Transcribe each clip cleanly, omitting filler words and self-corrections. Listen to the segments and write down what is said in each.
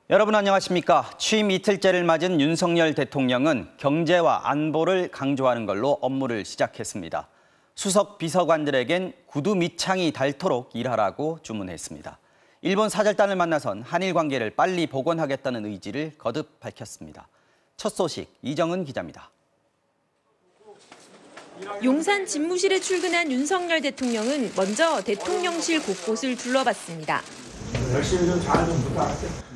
여러분 안녕하십니까? 취임 이틀째를 맞은 윤석열 대통령은 경제와 안보를 강조하는 걸로 업무를 시작했습니다. 수석 비서관들에겐 구두 밑창이 닳도록 일하라고 주문했습니다. 일본 사절단을 만나선 한일 관계를 빨리 복원하겠다는 의지를 거듭 밝혔습니다. 첫 소식 이정은 기자입니다. 용산 집무실에 출근한 윤석열 대통령은 먼저 대통령실 곳곳을 둘러봤습니다. 열심히 잘 부탁할게요.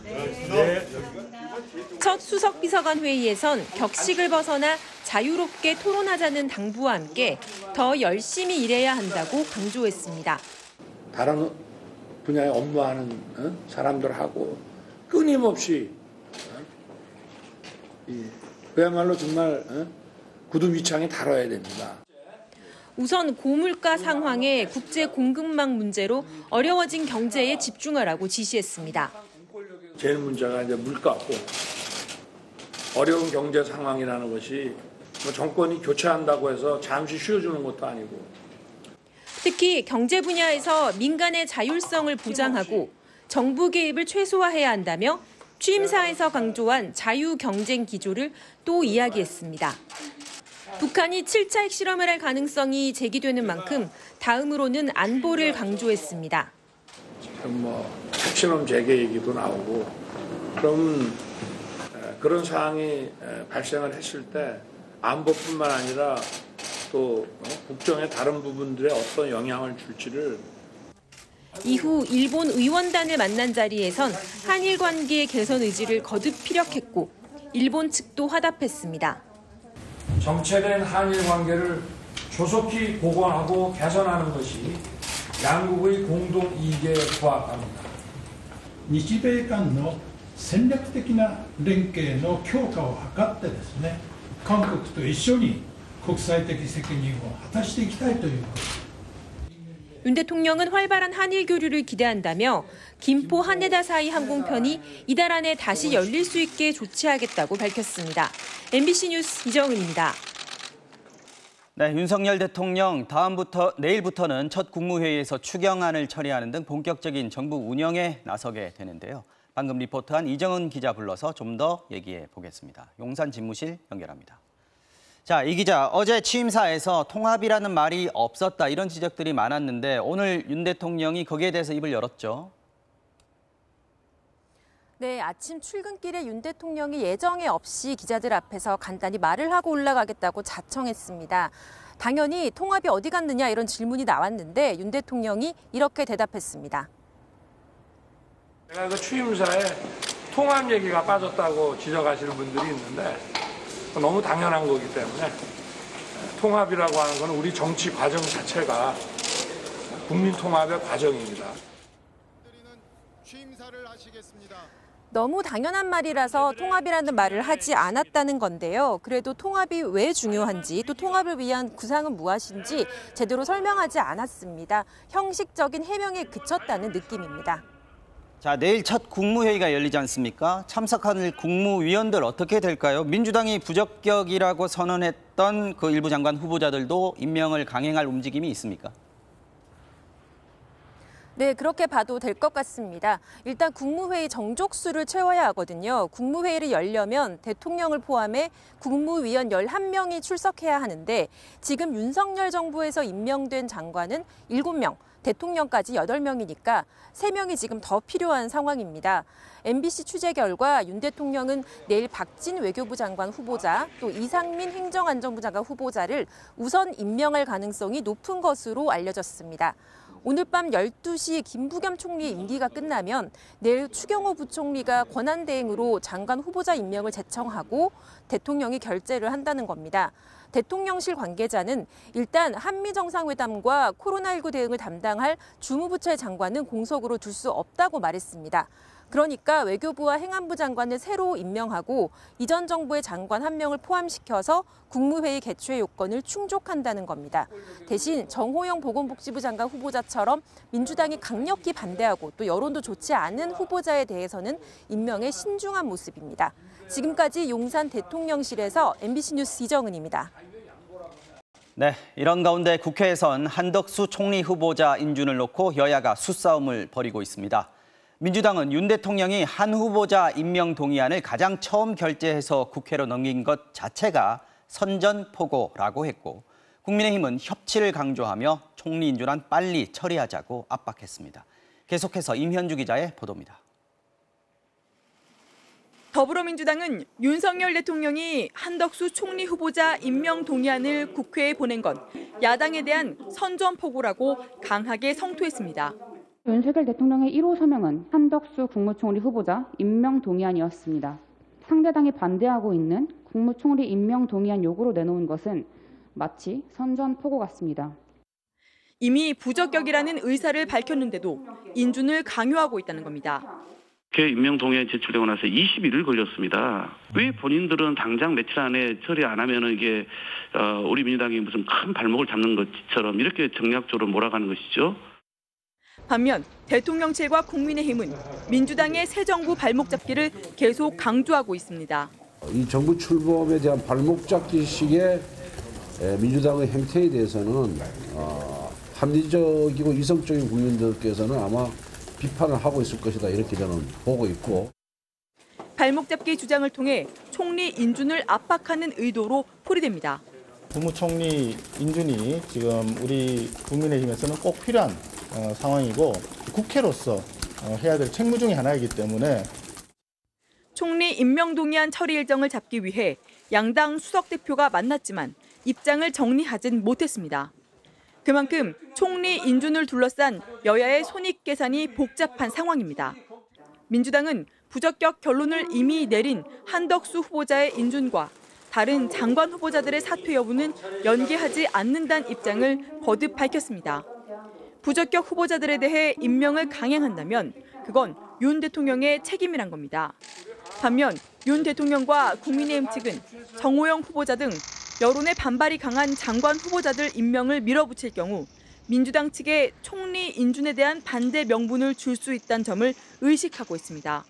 첫 수석 비서관 회의에선 격식을 벗어나 자유롭게 토론하자는 당부와 함께 더 열심히 일해야 한다고 강조했습니다. 다른 분야에 업무하는 사람들하고 끊임없이 그야말로 정말 구두 밑창에 달아야 됩니다. 우선 고물가 상황에 국제 공급망 문제로 어려워진 경제에 집중하라고 지시했습니다. 제일 문제가 이제 물가고 어려운 경제 상황이라는 것이 정권이 교체한다고 해서 잠시 쉬어주는 것도 아니고. 특히 경제 분야에서 민간의 자율성을 보장하고 정부 개입을 최소화해야 한다며 취임사에서 강조한 자유경쟁 기조를 또 이야기했습니다. 북한이 7차 핵실험을 할 가능성이 제기되는 만큼 다음으로는 안보를 강조했습니다. 지금 핵실험 재개 얘기도 나오고 그런 상황이 발생을 했을 때 안보뿐만 아니라 또 국정의 다른 부분들에 어떤 영향을 줄지를. 이후 일본 의원단을 만난 자리에선 한일 관계의 개선 의지를 거듭 피력했고 일본 측도 화답했습니다. 정체된 한일 관계를 조속히 복원하고 개선하는 것이 양국의 공동 이익에 부합합니다. 日米間の戦略的な連携の強化を図ってですね、韓国と一緒に国際的責任を果たしていきたいということ。 윤 대통령은 활발한 한일 교류를 기대한다며 김포 하네다 사이 항공편이 이달 안에 다시 열릴 수 있게 조치하겠다고 밝혔습니다. MBC 뉴스 이정은입니다. 네, 윤석열 대통령 내일부터는 첫 국무회의에서 추경안을 처리하는 등 본격적인 정부 운영에 나서게 되는데요. 방금 리포트한 이정은 기자 불러서 좀 더 얘기해 보겠습니다. 용산 집무실 연결합니다. 자, 이 기자, 어제 취임사에서 통합이라는 말이 없었다 이런 지적들이 많았는데 오늘 윤 대통령이 거기에 대해서 입을 열었죠. 네, 아침 출근길에 윤 대통령이 예정에 없이 기자들 앞에서 간단히 말을 하고 올라가겠다고 자청했습니다. 당연히 통합이 어디 갔느냐 이런 질문이 나왔는데 윤 대통령이 이렇게 대답했습니다. 제가 그 취임사에 통합 얘기가 빠졌다고 지적하시는 분들이 있는데 너무 당연한 거기 때문에 통합이라고 하는 건 우리 정치 과정 자체가 국민 통합의 과정입니다. 너무 당연한 말이라서 통합이라는 말을 하지 않았다는 건데요. 그래도 통합이 왜 중요한지 또 통합을 위한 구상은 무엇인지 제대로 설명하지 않았습니다. 형식적인 해명에 그쳤다는 느낌입니다. 자, 내일 첫 국무회의가 열리지 않습니까? 참석할 국무위원들 어떻게 될까요? 민주당이 부적격이라고 선언했던 그 일부 장관 후보자들도 임명을 강행할 움직임이 있습니까? 네, 그렇게 봐도 될 것 같습니다. 일단 국무회의 정족수를 채워야 하거든요. 국무회의를 열려면 대통령을 포함해 국무위원 11명이 출석해야 하는데 지금 윤석열 정부에서 임명된 장관은 7명, 대통령까지 8명이니까 3명이 지금 더 필요한 상황입니다. MBC 취재 결과 윤 대통령은 내일 박진 외교부 장관 후보자, 또 이상민 행정안전부 장관 후보자를 우선 임명할 가능성이 높은 것으로 알려졌습니다. 오늘 밤 12시 김부겸 총리의 임기가 끝나면 내일 추경호 부총리가 권한대행으로 장관 후보자 임명을 제청하고 대통령이 결재를 한다는 겁니다. 대통령실 관계자는 일단 한미정상회담과 코로나19 대응을 담당할 주무부처의 장관은 공석으로 둘 수 없다고 말했습니다. 그러니까 외교부와 행안부 장관을 새로 임명하고 이전 정부의 장관 1명을 포함시켜서 국무회의 개최 요건을 충족한다는 겁니다. 대신 정호영 보건복지부 장관 후보자처럼 민주당이 강력히 반대하고 또 여론도 좋지 않은 후보자에 대해서는 임명에 신중한 모습입니다. 지금까지 용산 대통령실에서 MBC 뉴스 이정은입니다. 네, 이런 가운데 국회에선 한덕수 총리 후보자 인준을 놓고 여야가 수싸움을 벌이고 있습니다. 민주당은 윤 대통령이 한 후보자 임명 동의안을 가장 처음 결재해서 국회로 넘긴 것 자체가 선전포고라고 했고, 국민의힘은 협치를 강조하며 총리 인준안 빨리 처리하자고 압박했습니다. 계속해서 임현주 기자의 보도입니다. 더불어민주당은 윤석열 대통령이 한덕수 총리 후보자 임명 동의안을 국회에 보낸 건 야당에 대한 선전포고라고 강하게 성토했습니다. 윤석열 대통령의 1호 서명은 한덕수 국무총리 후보자 임명 동의안이었습니다. 상대당이 반대하고 있는 국무총리 임명 동의안 요구로 내놓은 것은 마치 선전포고 같습니다. 이미 부적격이라는 의사를 밝혔는데도 인준을 강요하고 있다는 겁니다. 국회 임명 동의안 제출되고 나서 21일 걸렸습니다. 왜 본인들은 당장 며칠 안에 처리 안 하면 이게 우리 민주당이 무슨 큰 발목을 잡는 것처럼 이렇게 정략적으로 몰아가는 것이죠. 반면 대통령 측과 국민의힘은 민주당의 새 정부 발목 잡기를 계속 강조하고 있습니다. 이 정부 출범에 대한 발목 잡기식의 민주당의 행태에 대해서는 합리적이고 이성적인 국민들께서는 아마 비판을 하고 있을 것이다, 이렇게 저는 보고 있고. 발목 잡기 주장을 통해 총리 인준을 압박하는 의도로 풀이됩니다. 국무총리 인준이 지금 우리 국민의힘에서는 꼭 필요한 상황이고 국회로서 해야 될 책무 중에 하나이기 때문에 총리 임명 동의안 처리 일정을 잡기 위해 양당 수석 대표가 만났지만 입장을 정리하진 못했습니다. 그만큼 총리 인준을 둘러싼 여야의 손익계산이 복잡한 상황입니다. 민주당은 부적격 결론을 이미 내린 한덕수 후보자의 인준과 다른 장관 후보자들의 사퇴 여부는 연계하지 않는다는 입장을 거듭 밝혔습니다. 부적격 후보자들에 대해 임명을 강행한다면 그건 윤 대통령의 책임이란 겁니다. 반면 윤 대통령과 국민의힘 측은 정호영 후보자 등 여론의 반발이 강한 장관 후보자들 임명을 밀어붙일 경우 민주당 측에 총리 인준에 대한 반대 명분을 줄 수 있다는 점을 의식하고 있습니다.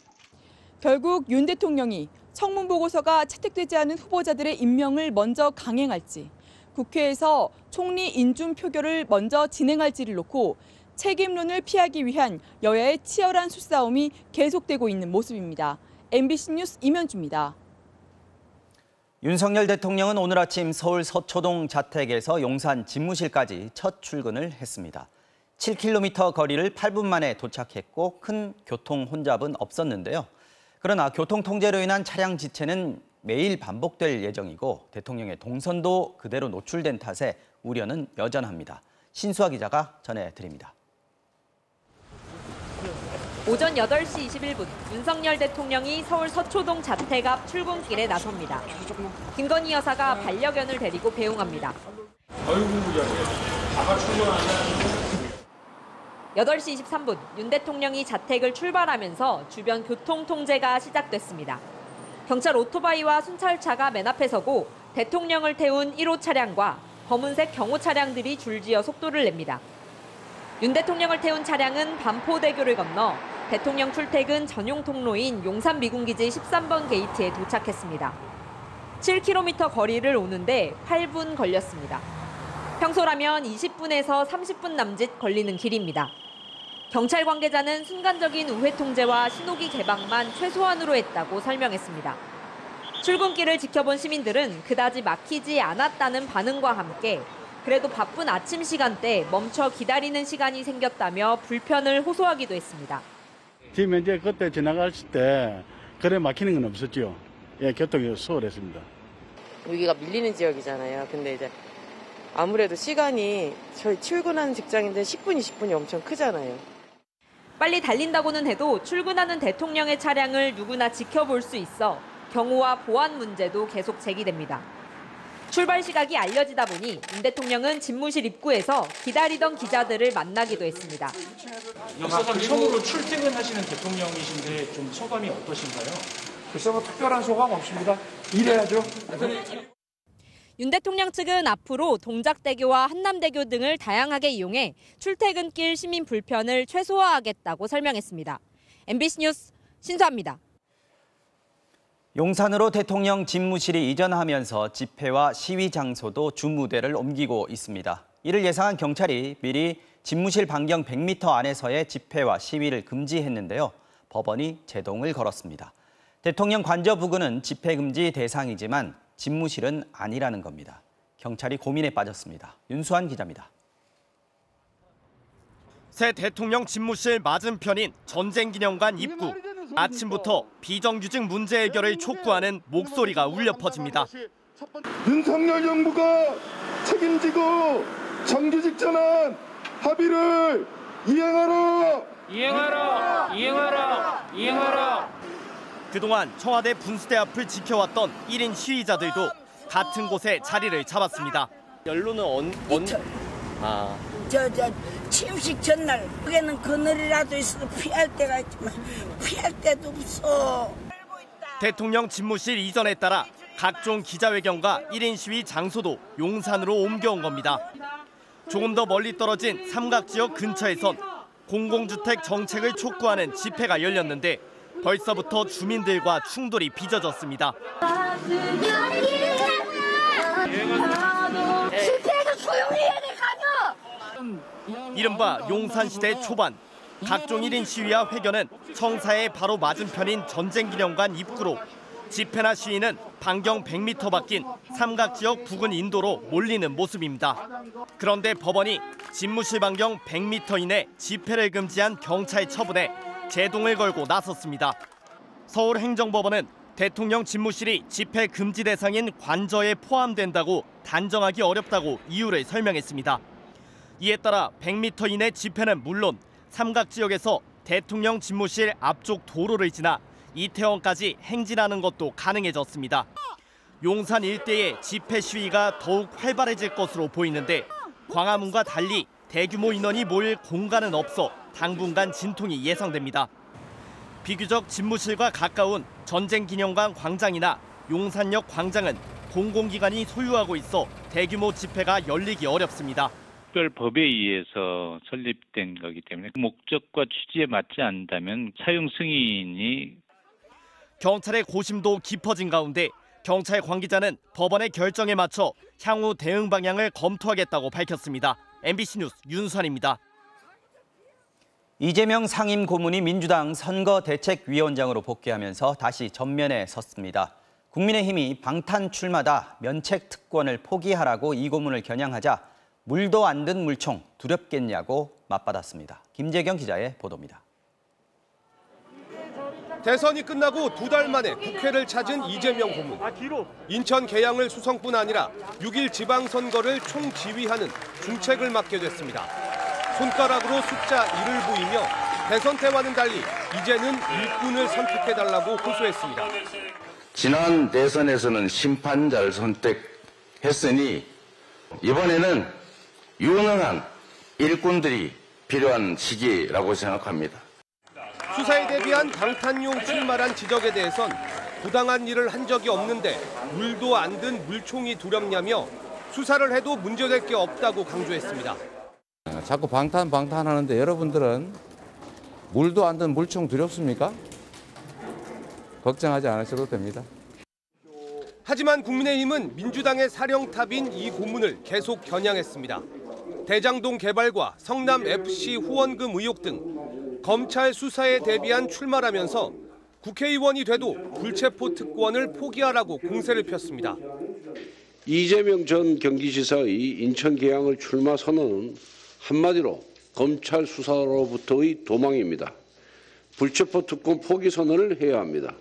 결국 윤 대통령이 청문보고서가 채택되지 않은 후보자들의 임명을 먼저 강행할지, 국회에서 총리 인준 표결을 먼저 진행할지를 놓고 책임론을 피하기 위한 여야의 치열한 수싸움이 계속되고 있는 모습입니다. MBC 뉴스 임현주입니다. 윤석열 대통령은 오늘 아침 서울 서초동 자택에서 용산 집무실까지 첫 출근을 했습니다. 7km 거리를 8분 만에 도착했고 큰 교통 혼잡은 없었는데요. 그러나 교통 통제로 인한 차량 지체는 매일 반복될 예정이고 대통령의 동선도 그대로 노출된 탓에 우려는 여전합니다. 신수아 기자가 전해드립니다. 오전 8시 21분 윤석열 대통령이 서울 서초동 자택 앞 출근길에 나섭니다. 김건희 여사가 반려견을 데리고 배웅합니다. 8시 23분 윤 대통령이 자택을 출발하면서 주변 교통 통제가 시작됐습니다. 경찰 오토바이와 순찰차가 맨 앞에 서고 대통령을 태운 1호 차량과 검은색 경호 차량들이 줄지어 속도를 냅니다. 윤 대통령을 태운 차량은 반포대교를 건너 대통령 출퇴근 전용 통로인 용산 미군기지 13번 게이트에 도착했습니다. 7km 거리를 오는데 8분 걸렸습니다. 평소라면 20분에서 30분 남짓 걸리는 길입니다. 경찰 관계자는 순간적인 우회 통제와 신호기 개방만 최소한으로 했다고 설명했습니다. 출근길을 지켜본 시민들은 그다지 막히지 않았다는 반응과 함께 그래도 바쁜 아침 시간대 멈춰 기다리는 시간이 생겼다며 불편을 호소하기도 했습니다. 지금 현재 그때 지나갔을 때 그래 막히는 건 없었죠. 예, 교통이 수월했습니다. 여기가 밀리는 지역이잖아요. 근데 이제 아무래도 시간이 저희 출근하는 직장인데 10분, 20분이 엄청 크잖아요. 빨리 달린다고는 해도 출근하는 대통령의 차량을 누구나 지켜볼 수 있어 경호와 보안 문제도 계속 제기됩니다. 출발 시각이 알려지다 보니 윤 대통령은 집무실 입구에서 기다리던 기자들을 만나기도 했습니다. 역사상 처음으로 출퇴근하시는 대통령이신데 좀 소감이 어떠신가요? 글쎄 뭐 특별한 소감 없습니다. 일해야죠. 윤 대통령 측은 앞으로 동작대교와 한남대교 등을 다양하게 이용해 출퇴근길 시민 불편을 최소화하겠다고 설명했습니다. MBC 뉴스 신수아입니다. 용산으로 대통령 집무실이 이전하면서 집회와 시위 장소도 주무대를 옮기고 있습니다. 이를 예상한 경찰이 미리 집무실 반경 100m 안에서의 집회와 시위를 금지했는데요. 법원이 제동을 걸었습니다. 대통령 관저 부근은 집회 금지 대상이지만 집무실은 아니라는 겁니다. 경찰이 고민에 빠졌습니다. 윤수환 기자입니다. 새 대통령 집무실 맞은편인 전쟁기념관 입구. 아침부터 비정규직 문제 해결을 촉구하는 목소리가 울려 퍼집니다. 윤석열 정부가 책임지고 정규직 전환 합의를 이행하라! 이행하라! 이행하라! 이행하라! 그동안 청와대 분수대 앞을 지켜왔던 1인 시위자들도 같은 곳에 자리를 잡았습니다. 연로는 취임식 전날 그게는 그늘이라도 있어도 피할 때가 있지만 피할 때도 없어. 대통령 집무실 이전에 따라 각종 기자회견과 1인 시위 장소도 용산으로 옮겨온 겁니다. 조금 더 멀리 떨어진 삼각지역 근처에선 공공주택 정책을 촉구하는 집회가 열렸는데 벌써부터 주민들과 충돌이 빚어졌습니다. 집회에서 조용히 해야 돼, 가녀! 이른바 용산시대 초반, 각종 1인 시위와 회견은 청사의 바로 맞은편인 전쟁기념관 입구로, 집회나 시위는 반경 100m 바뀐 삼각지역 부근 인도로 몰리는 모습입니다. 그런데 법원이 집무실 반경 100m 이내 집회를 금지한 경찰 처분에 제동을 걸고 나섰습니다. 서울행정법원은 대통령 집무실이 집회 금지 대상인 관저에 포함된다고 단정하기 어렵다고 이유를 설명했습니다. 이에 따라 100m 이내 집회는 물론 삼각지역에서 대통령 집무실 앞쪽 도로를 지나 이태원까지 행진하는 것도 가능해졌습니다. 용산 일대의 집회 시위가 더욱 활발해질 것으로 보이는데 광화문과 달리 대규모 인원이 모일 공간은 없어 당분간 진통이 예상됩니다. 비교적 집무실과 가까운 전쟁기념관 광장이나 용산역 광장은 공공기관이 소유하고 있어 대규모 집회가 열리기 어렵습니다. 특별법에 의해서 설립된 거기 때문에 목적과 취지에 맞지 않는다면 사용 승인이 경찰의 고심도 깊어진 가운데 경찰 관계자는 법원의 결정에 맞춰 향후 대응 방향을 검토하겠다고 밝혔습니다. MBC 뉴스 윤수환입니다. 이재명 상임 고문이 민주당 선거대책위원장으로 복귀하면서 다시 전면에 섰습니다. 국민의힘이 방탄 출마다 면책 특권을 포기하라고 이 고문을 겨냥하자 물도 안 든 물총 두렵겠냐고 맞받았습니다. 김재경 기자의 보도입니다. 대선이 끝나고 2달 만에 국회를 찾은 이재명 고문. 인천 계양을 수성뿐 아니라 6일 지방선거를 총지휘하는 중책을 맡게 됐습니다. 손가락으로 숫자 1을 보이며 대선 때와는 달리 이제는 일꾼을 선택해달라고 호소했습니다. 지난 대선에서는 심판자를 선택했으니 이번에는 유능한 일꾼들이 필요한 시기라고 생각합니다. 수사에 대비한 방탄용 출마란 지적에 대해선 부당한 일을 한 적이 없는데 물도 안 든 물총이 두렵냐며 수사를 해도 문제될 게 없다고 강조했습니다. 자꾸 방탄하는데 여러분들은 물도 안 든 물총 두렵습니까? 걱정하지 않으셔도 됩니다. 하지만 국민의힘은 민주당의 사령탑인 이 고문을 계속 겨냥했습니다. 대장동 개발과 성남FC 후원금 의혹 등 검찰 수사에 대비한 출마라면서 국회의원이 돼도 불체포 특권을 포기하라고 공세를 폈습니다. 이재명 전 경기지사의 인천 계양을 출마 선언은 한마디로 검찰 수사로부터의 도망입니다. 불체포 특권 포기 선언을 해야 합니다.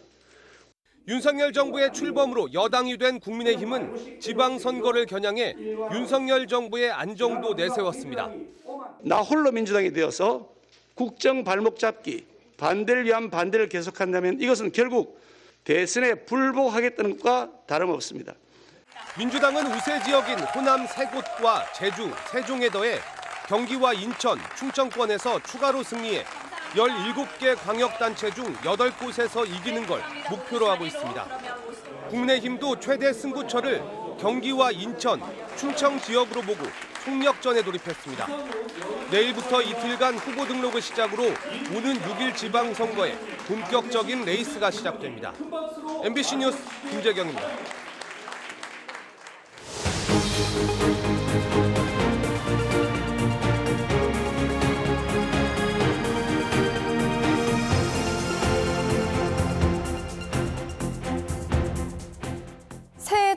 윤석열 정부의 출범으로 여당이 된 국민의힘은 지방선거를 겨냥해 윤석열 정부의 안정도 내세웠습니다. 나 홀로 민주당이 되어서 국정 발목 잡기, 반대를 위한 반대를 계속한다면 이것은 결국 대선에 불복하겠다는 것과 다름없습니다. 민주당은 우세 지역인 호남 3곳과 제주, 세종에 더해 경기와 인천, 충청권에서 추가로 승리해 17개 광역단체 중 8곳에서 이기는 걸 목표로 하고 있습니다. 국민의힘도 최대 승부처를 경기와 인천, 충청 지역으로 보고 총력전에 돌입했습니다. 내일부터 이틀간 후보 등록을 시작으로 오는 6일 지방선거에 본격적인 레이스가 시작됩니다. MBC 뉴스 김재경입니다.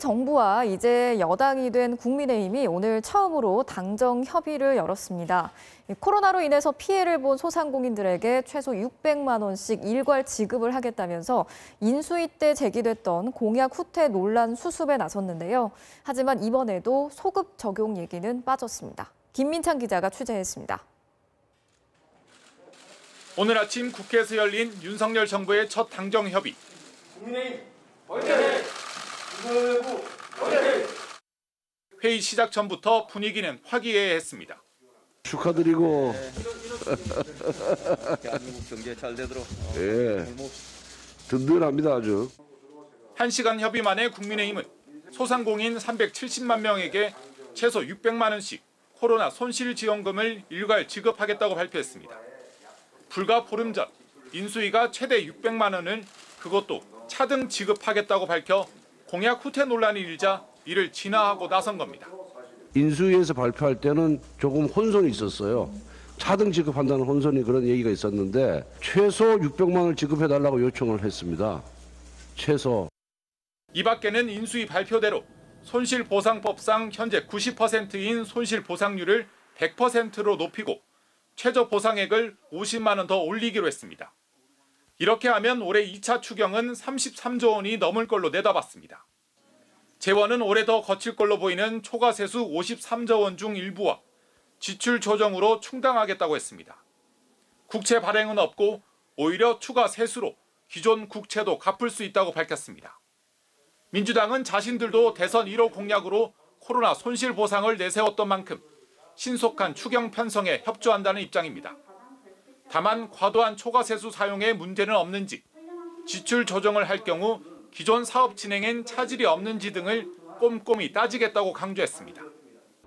정부와 이제 여당이 된 국민의힘이 오늘 처음으로 당정 협의를 열었습니다. 코로나로 인해서 피해를 본 소상공인들에게 최소 600만 원씩 일괄 지급을 하겠다면서 인수위 때 제기됐던 공약 후퇴 논란 수습에 나섰는데요. 하지만 이번에도 소급 적용 얘기는 빠졌습니다. 김민찬 기자가 취재했습니다. 오늘 아침 국회에서 열린 윤석열 정부의 첫 당정 협의. 회의 시작 전부터 분위기는 화기애애했습니다. 축하드리고. 대한민국 경제 잘 되도록. 예. 든든합니다 아주. 1시간 협의 만에 국민의힘은 소상공인 370만 명에게 최소 600만 원씩 코로나 손실지원금을 일괄 지급하겠다고 발표했습니다. 불과 보름 전 인수위가 최대 600만 원을 그것도 차등 지급하겠다고 밝혀 공약 후퇴 논란이 일자 이를 진화하고 나선 겁니다. 인수위에서 발표할 때는 조금 혼선이 있었어요. 차등 지급한다는 혼선이 그런 얘기가 있었는데 최소 600만 원을 지급해달라고 요청을 했습니다. 최소. 이 밖에는 인수위 발표대로 손실보상법상 현재 90%인 손실보상률을 100%로 높이고 최저 보상액을 50만 원 더 올리기로 했습니다. 이렇게 하면 올해 2차 추경은 33조 원이 넘을 걸로 내다봤습니다. 재원은 올해 더 거칠 걸로 보이는 초과세수 53조 원 중 일부와 지출 조정으로 충당하겠다고 했습니다. 국채 발행은 없고 오히려 추가 세수로 기존 국채도 갚을 수 있다고 밝혔습니다. 민주당은 자신들도 대선 1호 공약으로 코로나 손실 보상을 내세웠던 만큼 신속한 추경 편성에 협조한다는 입장입니다. 다만 과도한 초과세수 사용에 문제는 없는지, 지출 조정을 할 경우 기존 사업 진행엔 차질이 없는지 등을 꼼꼼히 따지겠다고 강조했습니다.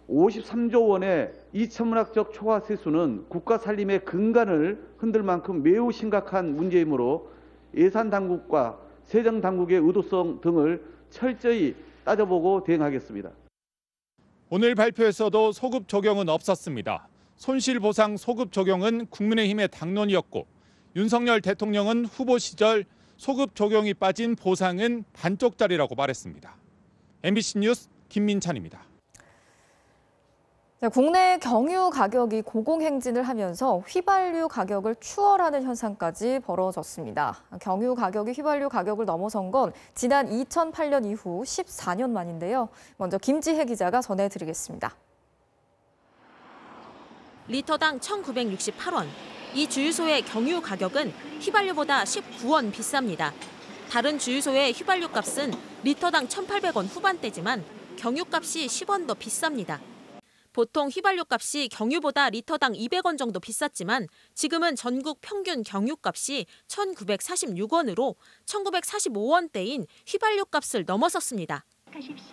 53조 원의 2천문학적 초과세수는 국가 살림의 근간을 흔들 만큼 매우 심각한 문제이므로 예산 당국과 세정 당국의 의도성 등을 철저히 따져보고 대응하겠습니다. 오늘 발표에서도 소급 적용은 없었습니다. 손실보상 소급 적용은 국민의힘의 당론이었고 윤석열 대통령은 후보 시절 소급 적용이 빠진 보상은 반쪽짜리라고 말했습니다. MBC 뉴스 김민찬입니다. 국내 경유 가격이 고공행진을 하면서 휘발유 가격을 추월하는 현상까지 벌어졌습니다. 경유 가격이 휘발유 가격을 넘어선 건 지난 2008년 이후 14년 만인데요. 먼저 김지혜 기자가 전해드리겠습니다. 리터당 1,968원. 이 주유소의 경유 가격은 휘발유보다 19원 비쌉니다. 다른 주유소의 휘발유 값은 리터당 1,800원 후반대지만 경유값이 10원 더 비쌉니다. 보통 휘발유 값이 경유보다 리터당 200원 정도 비쌌지만 지금은 전국 평균 경유값이 1,946원으로 1,945원대인 휘발유 값을 넘어섰습니다.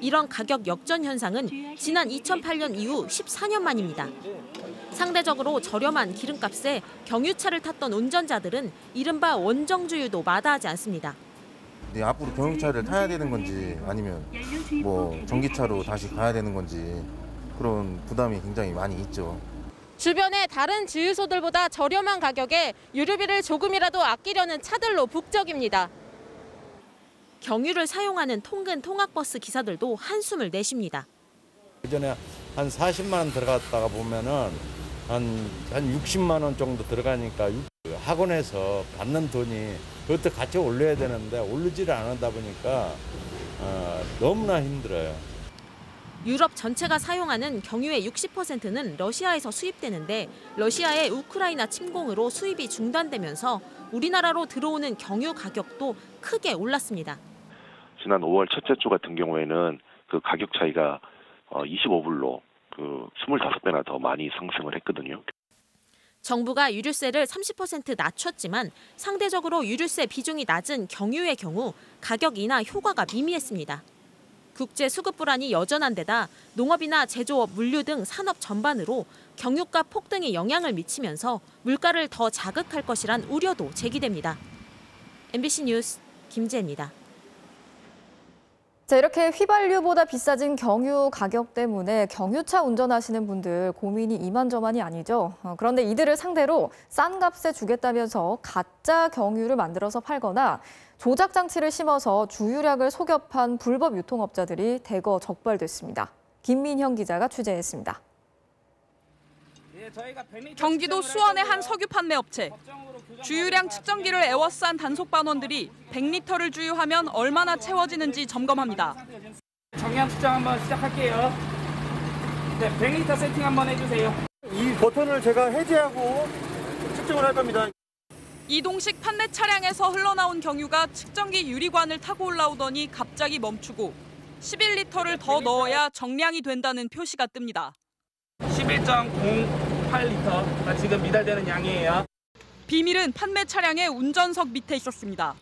이런 가격 역전 현상은 지난 2008년 이후 14년 만입니다. 상대적으로 저렴한 기름값에 경유차를 탔던 운전자들은 이른바 원정주유도 마다하지 않습니다. 앞으로 경유차를 타야 되는 건지 아니면 뭐 전기차로 다시 가야 되는 건지 그런 부담이 굉장히 많이 있죠. 주변의 다른 주유소들보다 저렴한 가격에 유류비를 조금이라도 아끼려는 차들로 북적입니다. 경유를 사용하는 통근 통학버스 기사들도 한숨을 내쉽니다. 예전에 한 40만 원 들어갔다가 보면은 한 60만 원 정도 들어가니까 학원에서 받는 돈이 그것도 같이 올려야 되는데 오르지를 않다 보니까 너무나 힘들어요. 유럽 전체가 사용하는 경유의 60%는 러시아에서 수입되는데 러시아의 우크라이나 침공으로 수입이 중단되면서 우리나라로 들어오는 경유 가격도 크게 올랐습니다. 지난 5월 첫째 주 같은 경우에는 그 가격 차이가 25불로 25배나 더 많이 상승을 했거든요. 정부가 유류세를 30% 낮췄지만 상대적으로 유류세 비중이 낮은 경유의 경우 가격 인하 효과가 미미했습니다. 국제 수급 불안이 여전한 데다 농업이나 제조업, 물류 등 산업 전반으로 경유가 폭등이 영향을 미치면서 물가를 더 자극할 것이란 우려도 제기됩니다. MBC 뉴스 김지혜입니다. 자, 이렇게 휘발유보다 비싸진 경유 가격 때문에 경유차 운전하시는 분들 고민이 이만저만이 아니죠. 그런데 이들을 상대로 싼 값에 주겠다면서 가짜 경유를 만들어서 팔거나 조작 장치를 심어서 주유량을 속여 판 불법 유통업자들이 대거 적발됐습니다. 김민형 기자가 취재했습니다. 경기도 수원의 한 석유 판매 업체. 주유량 측정기를 에워싼 단속반원들이 100리터를 주유하면 얼마나 채워지는지 점검합니다. 정량 측정 한번 시작할게요. 네, 100리터 세팅 한번 해주세요. 이 버튼을 제가 해제하고 측정을 할 겁니다. 이동식 판매 차량에서 흘러나온 경유가 측정기 유리관을 타고 올라오더니 갑자기 멈추고 11리터를 더 넣어야 정량이 된다는 표시가 뜹니다. 11.08리터가 지금 미달되는 양이에요. 비밀은 판매 차량의 운전석 밑에 있었습니다.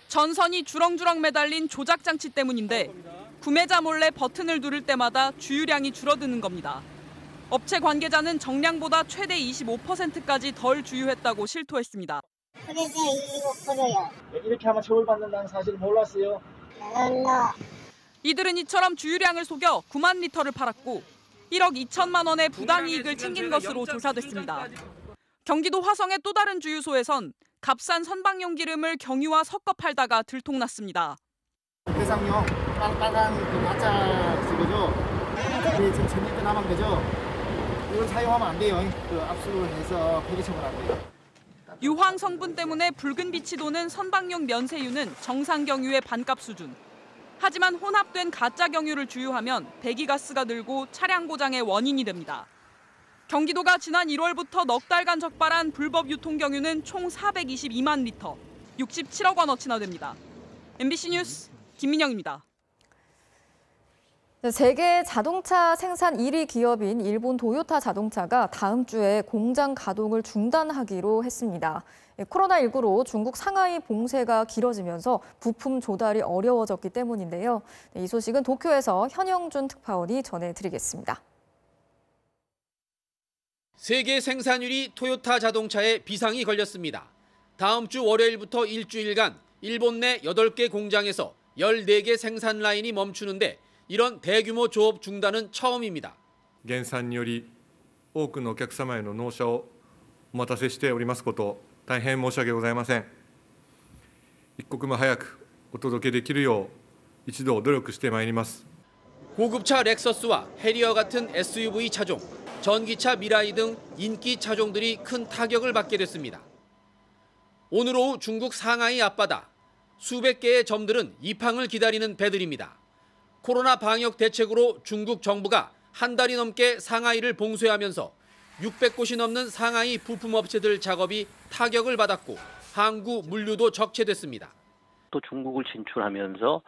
전선이 주렁주렁 매달린 조작 장치 때문인데 구매자 몰래 버튼을 누를 때마다 주유량이 줄어드는 겁니다. 업체 관계자는 정량보다 최대 25%까지 덜 주유했다고 실토했습니다. 그래서 25%요. 이렇게 하면 처벌받는다는 사실을 몰랐어요. 이들은 이처럼 주유량을 속여 9만 리터를 팔았고 1억 2천만 원의 부당이익을 챙긴 것으로 조사됐습니다. 경기도 화성의 또 다른 주유소에선 값싼 선박용 기름을 경유와 섞어 팔다가 들통났습니다. 해상용 빨간 그 가짜 그거죠. 우리 지금 전일 때 남은 거죠. 이걸 사용하면 안 돼요. 그 압수를 해서 폐기 처분 안 돼요. 유황 성분 때문에 붉은 빛이 도는 선박용 면세유는 정상 경유의 반값 수준. 하지만 혼합된 가짜 경유를 주유하면 배기가스가 늘고 차량 고장의 원인이 됩니다. 경기도가 지난 1월부터 넉 달간 적발한 불법 유통 경유는 총 422만 리터, 67억 원어치나 됩니다. MBC 뉴스 김민영입니다. 세계 자동차 생산 1위 기업인 일본 도요타 자동차가 다음 주에 공장 가동을 중단하기로 했습니다. 코로나19로 중국 상하이 봉쇄가 길어지면서 부품 조달이 어려워졌기 때문인데요. 이 소식은 도쿄에서 현영준 특파원이 전해드리겠습니다. 세계 생산율이 토요타 자동차에 비상이 걸렸습니다. 다음 주 월요일부터 일주일간 일본 내 8개 공장에서 14개 생산 라인이 멈추는데 이런 대규모 조업 중단은 처음입니다. 減産により多くのお客様への納車をお待たせしておりますこと大変申し訳ございません。一刻も早くお届けできるよう一度努力してまいります。 고급차 렉서스와 해리어 같은 SUV 차종, 전기차 미라이 등 인기 차종들이 큰 타격을 받게 됐습니다. 오늘 오후 중국 상하이 앞바다, 수백 개의 점들은 입항을 기다리는 배들입니다. 코로나 방역 대책으로 중국 정부가 한 달이 넘게 상하이를 봉쇄하면서 600곳이 넘는 상하이 부품업체들 작업이 타격을 받았고 항구 물류도 적체됐습니다. 또 중국을 진출하면서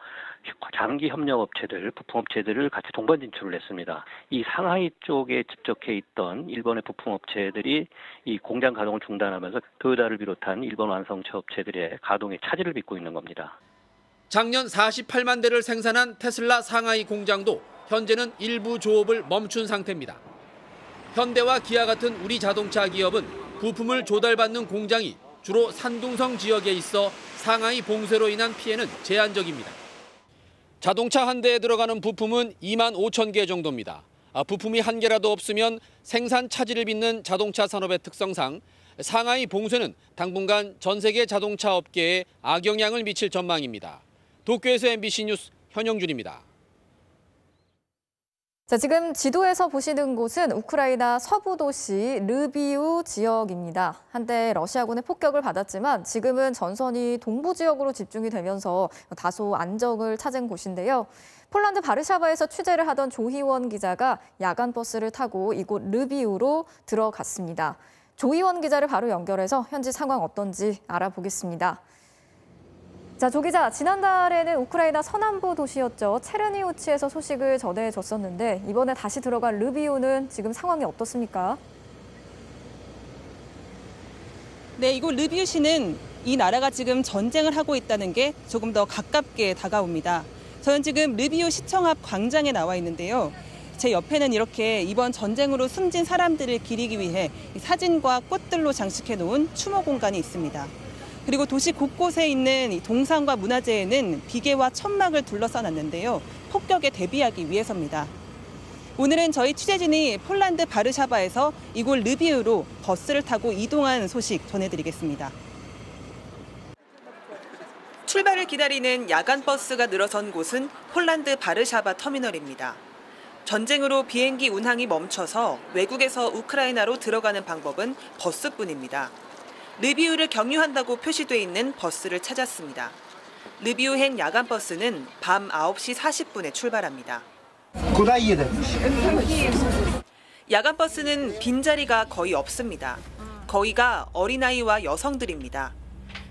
장기 협력업체들, 부품업체들을 같이 동반 진출을 했습니다. 이 상하이 쪽에 집적해 있던 일본의 부품업체들이 이 공장 가동을 중단하면서 도요타를 비롯한 일본 완성차 업체들의 가동에 차질을 빚고 있는 겁니다. 작년 48만 대를 생산한 테슬라 상하이 공장도 현재는 일부 조업을 멈춘 상태입니다. 현대와 기아 같은 우리 자동차 기업은 부품을 조달받는 공장이 주로 산둥성 지역에 있어 상하이 봉쇄로 인한 피해는 제한적입니다. 자동차 한 대에 들어가는 부품은 2만 5천 개 정도입니다. 부품이 한 개라도 없으면 생산 차질을 빚는 자동차 산업의 특성상 상하이 봉쇄는 당분간 전 세계 자동차 업계에 악영향을 미칠 전망입니다. 도쿄에서 MBC 뉴스 현영준입니다. 자, 지금 지도에서 보시는 곳은 우크라이나 서부 도시 르비우 지역입니다. 한때 러시아군의 폭격을 받았지만 지금은 전선이 동부 지역으로 집중이 되면서 다소 안정을 찾은 곳인데요. 폴란드 바르샤바에서 취재를 하던 조희원 기자가 야간 버스를 타고 이곳 르비우로 들어갔습니다. 조희원 기자를 바로 연결해서 현지 상황 어떤지 알아보겠습니다. 자, 조 기자, 지난달에는 우크라이나 서남부 도시였죠. 체르니우치에서 소식을 전해줬었는데 이번에 다시 들어간 르비우는 지금 상황이 어떻습니까? 네, 이곳 르비우시는 이 나라가 지금 전쟁을 하고 있다는 게 조금 더 가깝게 다가옵니다. 저는 지금 르비우 시청 앞 광장에 나와 있는데요. 제 옆에는 이렇게 이번 전쟁으로 숨진 사람들을 기리기 위해 사진과 꽃들로 장식해 놓은 추모 공간이 있습니다. 그리고 도시 곳곳에 있는 동상과 문화재에는 비계와 천막을 둘러싸놨는데요. 폭격에 대비하기 위해서입니다. 오늘은 저희 취재진이 폴란드 바르샤바에서 이곳 르비우로 버스를 타고 이동한 소식 전해드리겠습니다. 출발을 기다리는 야간 버스가 늘어선 곳은 폴란드 바르샤바 터미널입니다. 전쟁으로 비행기 운항이 멈춰서 외국에서 우크라이나로 들어가는 방법은 버스뿐입니다. 르비우를 경유한다고 표시돼 있는 버스를 찾았습니다. 르비우행 야간 버스는 밤 9시 40분에 출발합니다. 야간 버스는 빈자리가 거의 없습니다. 거의가 어린아이와 여성들입니다.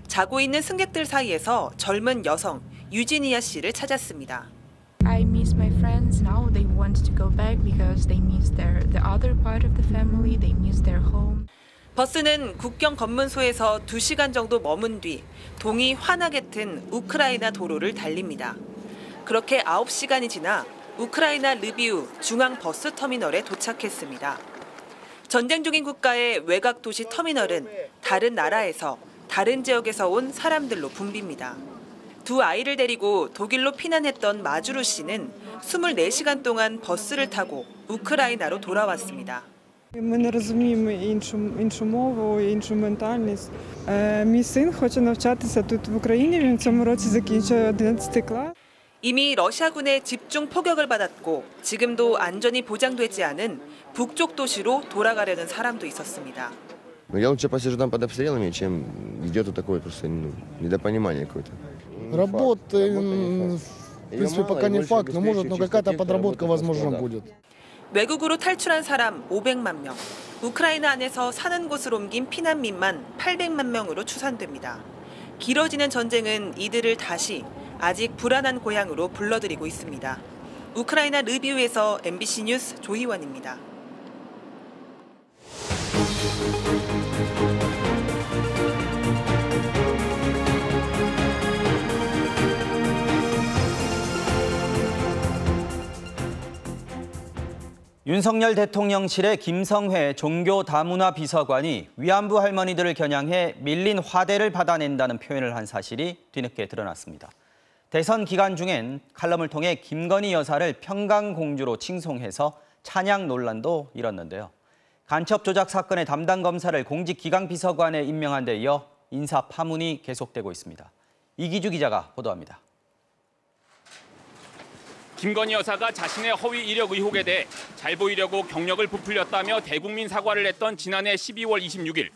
자고 있는 승객들 사이에서 젊은 여성 유지니아 씨를 찾았습니다. I miss my friends now. They want to go back because they miss the other part of the family. They miss their home. 버스는 국경 검문소에서 2시간 정도 머문 뒤 동이 환하게 튼 우크라이나 도로를 달립니다. 그렇게 9시간이 지나 우크라이나 르비우 중앙 버스 터미널에 도착했습니다. 전쟁 중인 국가의 외곽 도시 터미널은 다른 나라에서 다른 지역에서 온 사람들로 붐빕니다. 두 아이를 데리고 독일로 피난했던 마주루 씨는 24시간 동안 버스를 타고 우크라이나로 돌아왔습니다. Ми не розуміємо іншу мову, іншу ментальність. Мій син хоче навчатися тут в Україні, він в цьому році закінчує 11 клас. 이미 러시아군의 집중 포격을 받았고 지금도 안전이 보장되지 않은 북쪽 도시로 돌아가려는 사람도 있었습니다. Я лучше посижу там под обстрелами, чем идет вот такое просто недопонимание какое-то. Работы, в принципе, пока не факт, но может, но какая-то подработка, возможно, будет. 외국으로 탈출한 사람 500만 명, 우크라이나 안에서 사는 곳을 옮긴 피난민만 800만 명으로 추산됩니다. 길어지는 전쟁은 이들을 다시 아직 불안한 고향으로 불러들이고 있습니다. 우크라이나 르비우에서 MBC 뉴스 조희원입니다. 윤석열 대통령실의 김성회 종교다문화 비서관이 위안부 할머니들을 겨냥해 밀린 화대를 받아낸다는 표현을 한 사실이 뒤늦게 드러났습니다. 대선 기간 중엔 칼럼을 통해 김건희 여사를 평강공주로 칭송해서 찬양 논란도 일었는데요. 간첩 조작 사건의 담당 검사를 공직기강비서관에 임명한 데 이어 인사 파문이 계속되고 있습니다. 이기주 기자가 보도합니다. 김건희 여사가 자신의 허위 이력 의혹에 대해 잘 보이려고 경력을 부풀렸다며 대국민 사과를 했던 지난해 12월 26일.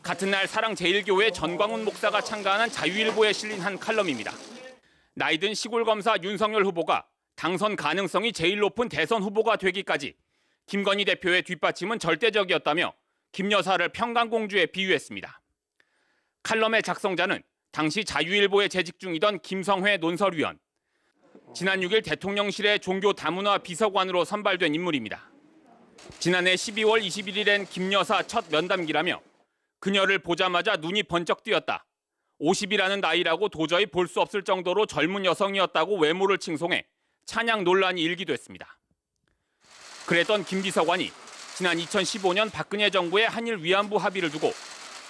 같은 날 사랑제일교회 전광훈 목사가 참가하는 자유일보에 실린 한 칼럼입니다. 나이든 시골검사 윤석열 후보가 당선 가능성이 제일 높은 대선 후보가 되기까지 김건희 대표의 뒷받침은 절대적이었다며 김 여사를 평강공주에 비유했습니다. 칼럼의 작성자는 당시 자유일보에 재직 중이던 김성회 논설위원. 지난 6일 대통령실의 종교다문화 비서관으로 선발된 인물입니다. 지난해 12월 21일엔 김 여사 첫 면담기라며 그녀를 보자마자 눈이 번쩍 띄었다. 50이라는 나이라고 도저히 볼 수 없을 정도로 젊은 여성이었다고 외모를 칭송해 찬양 논란이 일기도 했습니다. 그랬던 김 비서관이 지난 2015년 박근혜 정부의 한일 위안부 합의를 두고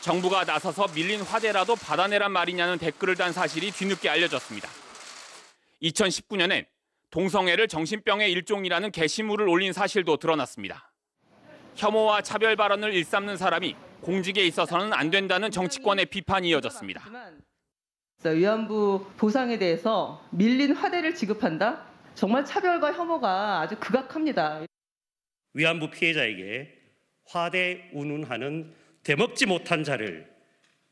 정부가 나서서 밀린 화대라도 받아내란 말이냐는 댓글을 단 사실이 뒤늦게 알려졌습니다. 2019년엔 동성애를 정신병의 일종이라는 게시물을 올린 사실도 드러났습니다. 혐오와 차별 발언을 일삼는 사람이 공직에 있어서는 안 된다는 정치권의 비판이 이어졌습니다. 위안부 보상에 대해서 밀린 화대를 지급한다? 정말 차별과 혐오가 아주 극악합니다. 위안부 피해자에게 화대 운운하는 되먹지 못한 자를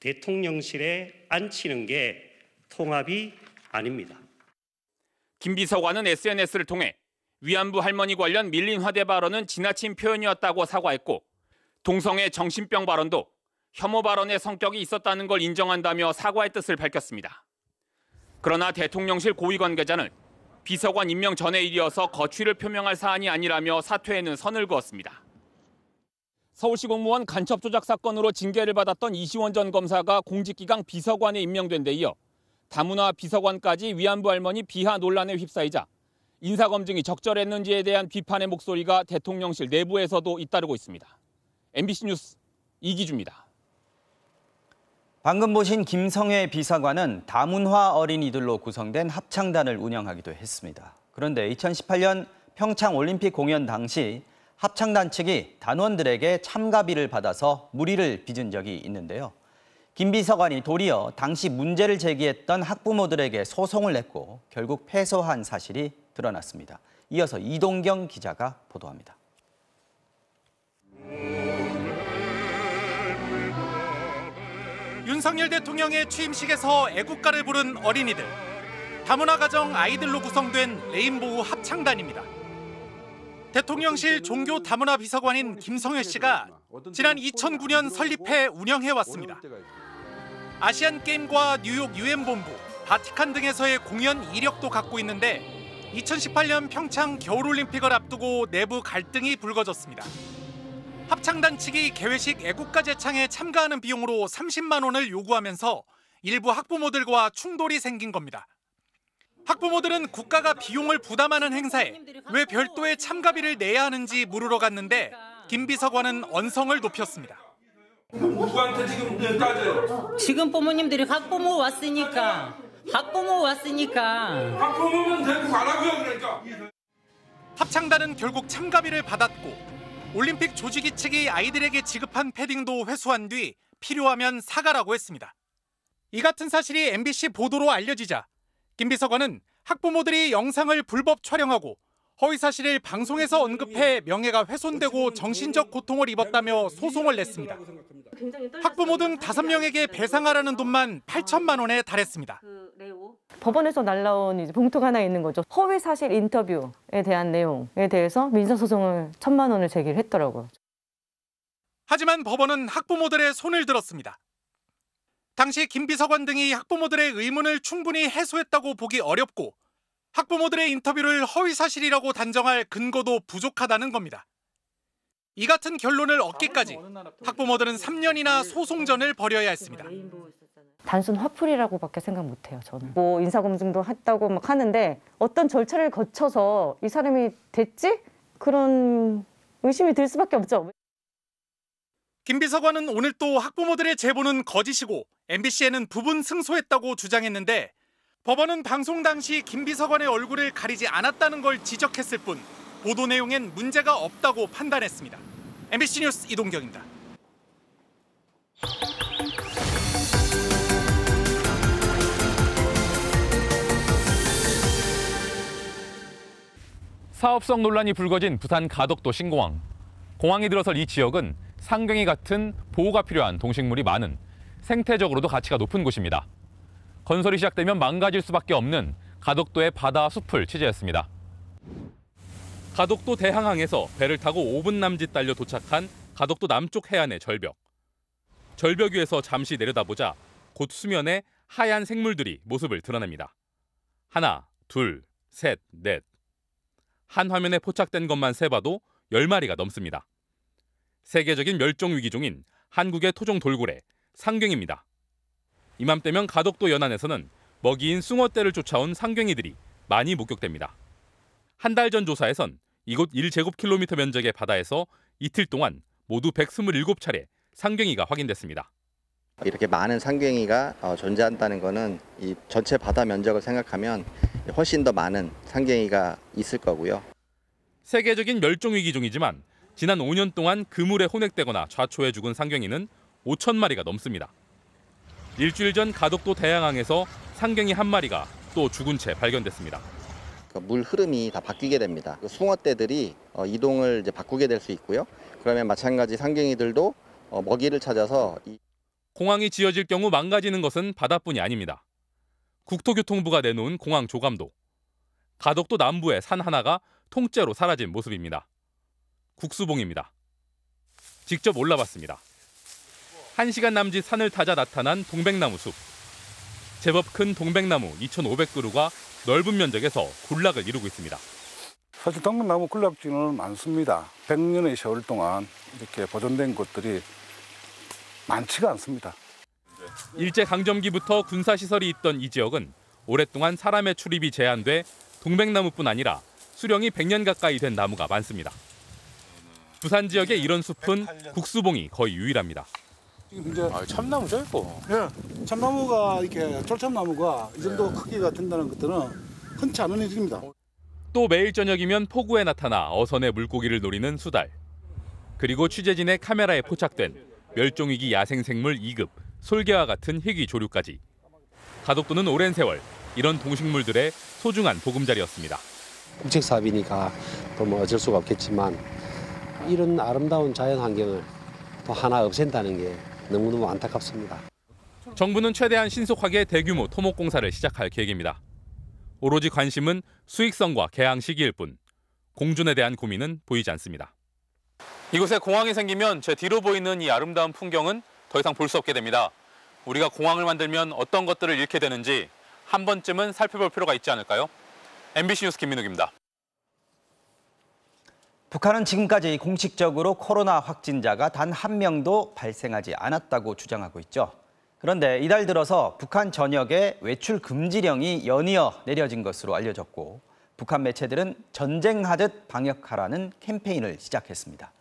대통령실에 앉히는 게 통합이 아닙니다. 김 비서관은 SNS를 통해 위안부 할머니 관련 밀린 화대 발언은 지나친 표현이었다고 사과했고 동성애 정신병 발언도 혐오 발언의 성격이 있었다는 걸 인정한다며 사과의 뜻을 밝혔습니다. 그러나 대통령실 고위 관계자는 비서관 임명 전의 일이어서 거취를 표명할 사안이 아니라며 사퇴에는 선을 그었습니다. 서울시 공무원 간첩 조작 사건으로 징계를 받았던 이시원 전 검사가 공직기강 비서관에 임명된 데 이어 다문화 비서관까지 위안부 할머니 비하 논란에 휩싸이자 인사검증이 적절했는지에 대한 비판의 목소리가 대통령실 내부에서도 잇따르고 있습니다. MBC 뉴스 이기주입니다. 방금 보신 김성회 비서관은 다문화 어린이들로 구성된 합창단을 운영하기도 했습니다. 그런데 2018년 평창 올림픽 공연 당시 합창단 측이 단원들에게 참가비를 받아서 물의를 빚은 적이 있는데요. 김 비서관이 도리어 당시 문제를 제기했던 학부모들에게 소송을 냈고 결국 패소한 사실이 드러났습니다. 이어서 이동경 기자가 보도합니다. 윤석열 대통령의 취임식에서 애국가를 부른 어린이들. 다문화 가정 아이들로 구성된 레인보우 합창단입니다. 대통령실 종교 다문화 비서관인 김성회 씨가 지난 2009년 설립해 운영해왔습니다. 아시안게임과 뉴욕 유엔본부, 바티칸 등에서의 공연 이력도 갖고 있는데 2018년 평창 겨울올림픽을 앞두고 내부 갈등이 불거졌습니다. 합창단 측이 개회식 애국가 제창에 참가하는 비용으로 30만 원을 요구하면서 일부 학부모들과 충돌이 생긴 겁니다. 학부모들은 국가가 비용을 부담하는 행사에 왜 별도의 참가비를 내야 하는지 물으러 갔는데 김 비서관은 언성을 높였습니다. 누구한테 지금 따져요? 지금 부모님들이 학부모 왔으니까. 학부모면 데리고 가라고요, 그러니까. 합창단은 결국 참가비를 받았고 올림픽 조직위 측이 아이들에게 지급한 패딩도 회수한 뒤 필요하면 사가라고 했습니다. 이 같은 사실이 MBC 보도로 알려지자 김 비서관은 학부모들이 영상을 불법 촬영하고 허위 사실을 방송에서 언급해 명예가 훼손되고 정신적 고통을 입었다며 소송을 냈습니다. 학부모 등 5명에게 배상하라는 돈만 8천만 원에 달했습니다. 법원에서 날라온 이제 봉투가 하나 있는 거죠. 허위 사실 인터뷰에 대한 내용에 대해서 민사소송을 1,000만 원을 제기를 했더라고요. 하지만 법원은 학부모들의 손을 들었습니다. 당시 김 비서관 등이 학부모들의 의문을 충분히 해소했다고 보기 어렵고 학부모들의 인터뷰를 허위 사실이라고 단정할 근거도 부족하다는 겁니다. 이 같은 결론을 얻기까지 학부모들은 3년이나 소송전을 벌여야 했습니다. 단순 화풀이라고밖에 생각 못해요, 저는. 뭐 인사검증도 했다고 막 하는데 어떤 절차를 거쳐서 이 사람이 됐지? 그런 의심이 들 수밖에 없죠. 김 비서관은 오늘 또 학부모들의 제보는 거짓이고 MBC에는 부분 승소했다고 주장했는데 법원은 방송 당시 김 비서관의 얼굴을 가리지 않았다는 걸 지적했을 뿐 보도 내용엔 문제가 없다고 판단했습니다. MBC 뉴스 이동경입니다. 사업성 논란이 불거진 부산 가덕도 신공항. 공항에 들어설 이 지역은 상경이 같은 보호가 필요한 동식물이 많은 생태적으로도 가치가 높은 곳입니다. 건설이 시작되면 망가질 수밖에 없는 가덕도의 바다 숲을 취재했습니다. 가덕도 대항항에서 배를 타고 5분 남짓 달려 도착한 가덕도 남쪽 해안의 절벽. 절벽 위에서 잠시 내려다보자 곧 수면에 하얀 생물들이 모습을 드러냅니다. 하나, 둘, 셋, 넷. 한 화면에 포착된 것만 세봐도 10마리가 넘습니다. 세계적인 멸종위기종인 한국의 토종 돌고래, 상경입니다. 이맘때면 가덕도 연안에서는 먹이인 숭어떼를 쫓아온 상경이들이 많이 목격됩니다. 한 달 전 조사에선 이곳 1제곱킬로미터 면적의 바다에서 이틀 동안 모두 127차례 상경이가 확인됐습니다. 이렇게 많은 상경이가 존재한다는 것은 이 전체 바다 면적을 생각하면 훨씬 더 많은 상경이가 있을 거고요. 세계적인 멸종위기종이지만 지난 5년 동안 그물에 혼액되거나 좌초해 죽은 상경이는 5,000마리가 넘습니다. 일주일 전 가덕도 대양항에서 상경이 한 마리가 또 죽은 채 발견됐습니다. 물 흐름이 다 바뀌게 됩니다. 숭어떼들이 이동을 이제 바꾸게 될 수 있고요. 그러면 마찬가지 상경이들도 먹이를 찾아서 공항이 지어질 경우 망가지는 것은 바다뿐이 아닙니다. 국토교통부가 내놓은 공항 조감도. 가덕도 남부의 산 하나가 통째로 사라진 모습입니다. 국수봉입니다. 직접 올라봤습니다. 1시간 남짓 산을 타자 나타난 동백나무 숲. 제법 큰 동백나무 2,500그루가 넓은 면적에서 군락을 이루고 있습니다. 사실 동백나무 군락지는 많습니다. 100년의 세월 동안 이렇게 보존된 곳들이 많지가 않습니다. 일제강점기부터 군사시설이 있던 이 지역은 오랫동안 사람의 출입이 제한돼 동백나무뿐 아니라 수령이 100년 가까이 된 나무가 많습니다. 부산 지역의 이런 숲은 국수봉이 거의 유일합니다. 이제 참나무죠, 이거. 예, 참나무가 이렇게 철참나무가 이 정도 크기가 된다는 것들은 흔치 않은 일입니다. 또 매일 저녁이면 포구에 나타나 어선의 물고기를 노리는 수달. 그리고 취재진의 카메라에 포착된 멸종위기 야생생물 2급 솔개와 같은 희귀 조류까지. 가덕도는 오랜 세월 이런 동식물들의 소중한 보금자리였습니다. 국책 사업이니까 또 뭐 어쩔 수가 없겠지만 이런 아름다운 자연 환경을 또 하나 없앤다는 게 너무너무 안타깝습니다. 정부는 최대한 신속하게 대규모 토목 공사를 시작할 계획입니다. 오로지 관심은 수익성과 개항 시기일 뿐 공존에 대한 고민은 보이지 않습니다. 이곳에 공항이 생기면 제 뒤로 보이는 이 아름다운 풍경은 더 이상 볼 수 없게 됩니다. 우리가 공항을 만들면 어떤 것들을 잃게 되는지 한 번쯤은 살펴볼 필요가 있지 않을까요? MBC 뉴스 김민욱입니다. 북한은 지금까지 공식적으로 코로나 확진자가 단 한 명도 발생하지 않았다고 주장하고 있죠. 그런데 이달 들어서 북한 전역에 외출 금지령이 연이어 내려진 것으로 알려졌고 북한 매체들은 전쟁하듯 방역하라는 캠페인을 시작했습니다.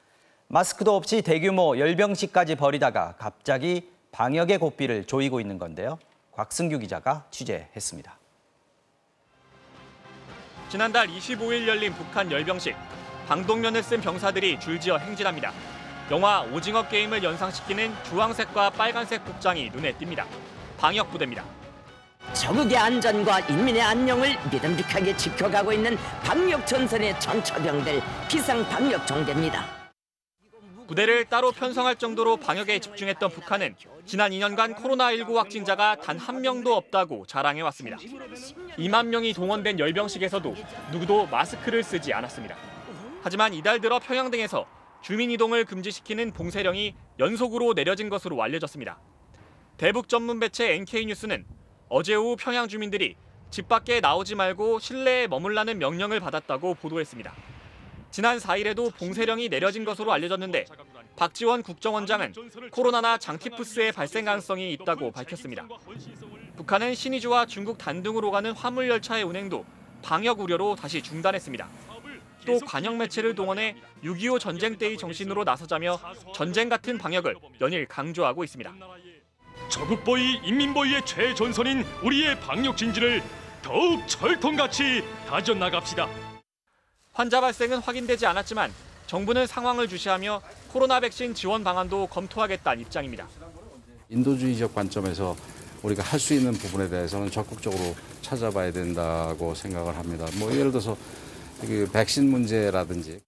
마스크도 없이 대규모 열병식까지 벌이다가 갑자기 방역의 고삐를 조이고 있는 건데요. 곽승규 기자가 취재했습니다. 지난달 25일 열린 북한 열병식. 방독면을 쓴 병사들이 줄지어 행진합니다. 영화 오징어 게임을 연상시키는 주황색과 빨간색 복장이 눈에 띕니다. 방역부대입니다. 조국의 안전과 인민의 안녕을 믿음직하게 지켜가고 있는 방역전선의 전처병들 비상방역종대입니다. 부대를 따로 편성할 정도로 방역에 집중했던 북한은 지난 2년간 코로나19 확진자가 단 한 명도 없다고 자랑해왔습니다. 2만 명이 동원된 열병식에서도 누구도 마스크를 쓰지 않았습니다. 하지만 이달 들어 평양 등에서 주민 이동을 금지시키는 봉쇄령이 연속으로 내려진 것으로 알려졌습니다. 대북 전문 매체 NK뉴스는 어제 오후 평양 주민들이 집 밖에 나오지 말고 실내에 머물라는 명령을 받았다고 보도했습니다. 지난 4일에도 봉쇄령이 내려진 것으로 알려졌는데 박지원 국정원장은 코로나나 장티푸스의 발생 가능성이 있다고 밝혔습니다. 북한은 신의주와 중국 단둥으로 가는 화물열차의 운행도 방역 우려로 다시 중단했습니다. 또 관영 매체를 동원해 6.25 전쟁 때의 정신으로 나서자며 전쟁 같은 방역을 연일 강조하고 있습니다. 조국보위, 인민보위의 최전선인 우리의 방역 진지를 더욱 철통같이 다져나갑시다. 환자 발생은 확인되지 않았지만 정부는 상황을 주시하며 코로나 백신 지원 방안도 검토하겠다는 입장입니다. 인도주의적 관점에서 우리가 할 수 있는 부분에 대해서는 적극적으로 찾아봐야 된다고 생각을 합니다. 뭐 예를 들어서 백신 문제라든지.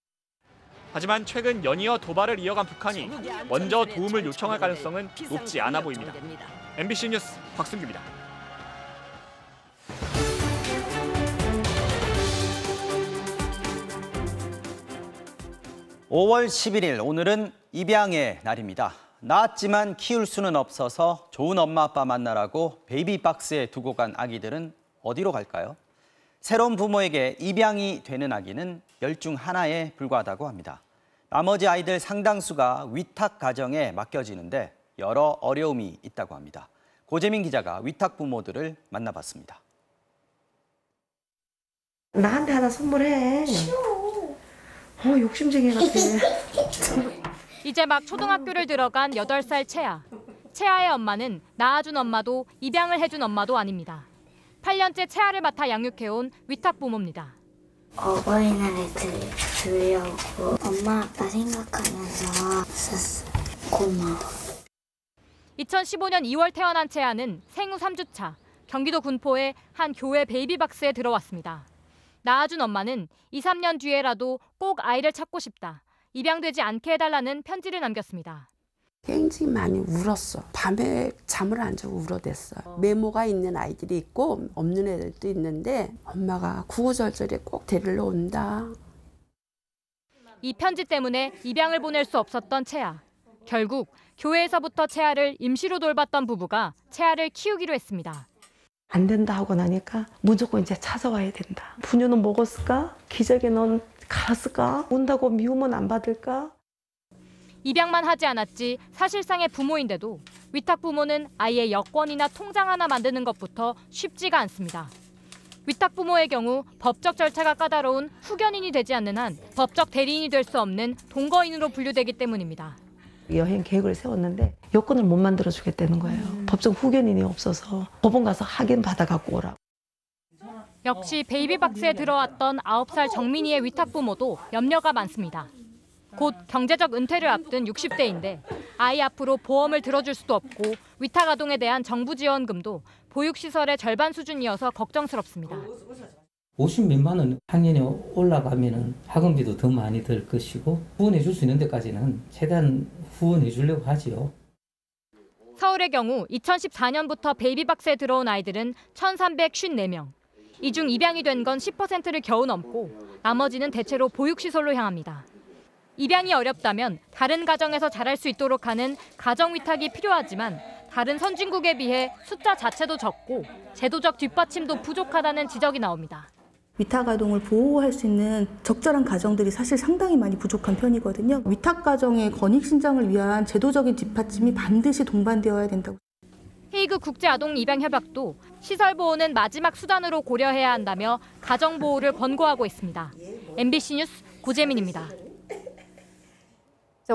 하지만 최근 연이어 도발을 이어간 북한이 먼저 도움을 요청할 가능성은 높지 않아 보입니다. MBC 뉴스 곽승규입니다. (5월 11일) 오늘은 입양의 날입니다. 낳았지만 키울 수는 없어서 좋은 엄마 아빠 만나라고 베이비박스에 두고 간 아기들은 어디로 갈까요? 새로운 부모에게 입양이 되는 아기는 10 중 하나에 불과하다고 합니다. 나머지 아이들 상당수가 위탁 가정에 맡겨지는데 여러 어려움이 있다고 합니다. 고재민 기자가 위탁 부모들을 만나봤습니다. 나한테 하나 선물해. 욕심쟁이 같아. 이제 막 초등학교를 들어간 8살 채아. 채아의 엄마는 낳아준 엄마도 입양을 해준 엄마도 아닙니다. 8년째 채아를 맡아 양육해온 위탁부모입니다. 어버이날에 드리려고 엄마 아빠 생각하면서 썼어. 고마워. 2015년 2월 태어난 채아는 생후 3주차 경기도 군포의 한 교회 베이비박스에 들어왔습니다. 낳아준 엄마는 2, 3년 뒤에라도 꼭 아이를 찾고 싶다. 입양되지 않게 해달라는 편지를 남겼습니다. 굉장히 많이 울었어. 밤에 잠을 안 자고 울어댔어. 메모가 있는 아이들이 있고 없는 애들도 있는데 엄마가 구구절절에 꼭 데리러 온다. 이 편지 때문에 입양을 보낼 수 없었던 채아. 결국 교회에서부터 채아를 임시로 돌봤던 부부가 채아를 키우기로 했습니다. 안 된다 하고 나니까 무조건 이제 찾아와야 된다. 분유는 먹었을까? 기저귀 넌 갈았을까? 온다고 미우면 안 받을까? 입양만 하지 않았지 사실상의 부모인데도 위탁 부모는 아이의 여권이나 통장 하나 만드는 것부터 쉽지가 않습니다. 위탁 부모의 경우 법적 절차가 까다로운 후견인이 되지 않는 한 법적 대리인이 될 수 없는 동거인으로 분류되기 때문입니다. 여행 계획을 세웠는데 여권을 못 만들어주겠다는 거예요. 법정 후견인이 없어서 법원 가서 확인 받아갖고 오라고. 역시 베이비박스에 들어왔던 9살 정민이의 위탁 부모도 염려가 많습니다. 곧 경제적 은퇴를 앞둔 60대인데 아이 앞으로 보험을 들어줄 수도 없고 위탁 아동에 대한 정부 지원금도 보육시설의 절반 수준이어서 걱정스럽습니다. 50몇만 원 학년이 올라가면은 학원비도 더 많이 들 것이고 후원해 줄 수 있는 데까지는 최대한 후원해 주려고 하지요. 서울의 경우 2014년부터 베이비박스에 들어온 아이들은 1,354명. 이 중 입양이 된 건 10%를 겨우 넘고 나머지는 대체로 보육시설로 향합니다. 입양이 어렵다면 다른 가정에서 자랄 수 있도록 하는 가정위탁이 필요하지만 다른 선진국에 비해 숫자 자체도 적고 제도적 뒷받침도 부족하다는 지적이 나옵니다. 위탁 아동을 보호할 수 있는 적절한 가정들이 사실 상당히 많이 부족한 편이거든요. 위탁 가정의 권익 신장을 위한 제도적인 뒷받침이 반드시 동반되어야 된다고. 헤이그 국제아동입양협약도 시설 보호는 마지막 수단으로 고려해야 한다며 가정 보호를 권고하고 있습니다. MBC 뉴스 고재민입니다.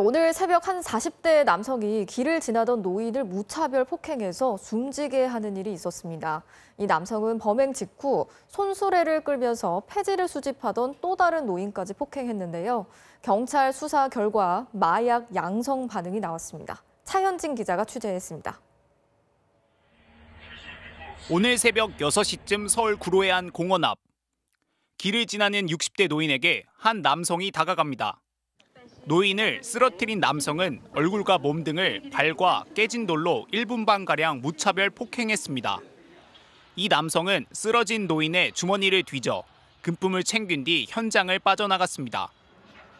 오늘 새벽 한 40대 남성이 길을 지나던 노인을 무차별 폭행해서 숨지게 하는 일이 있었습니다. 이 남성은 범행 직후 손수레를 끌면서 폐지를 수집하던 또 다른 노인까지 폭행했는데요. 경찰 수사 결과 마약 양성 반응이 나왔습니다. 차현진 기자가 취재했습니다. 오늘 새벽 6시쯤 서울 구로해안 공원 앞. 길을 지나는 60대 노인에게 한 남성이 다가갑니다. 노인을 쓰러뜨린 남성은 얼굴과 몸 등을 발과 깨진 돌로 1분 반가량 무차별 폭행했습니다. 이 남성은 쓰러진 노인의 주머니를 뒤져 금품을 챙긴 뒤 현장을 빠져나갔습니다.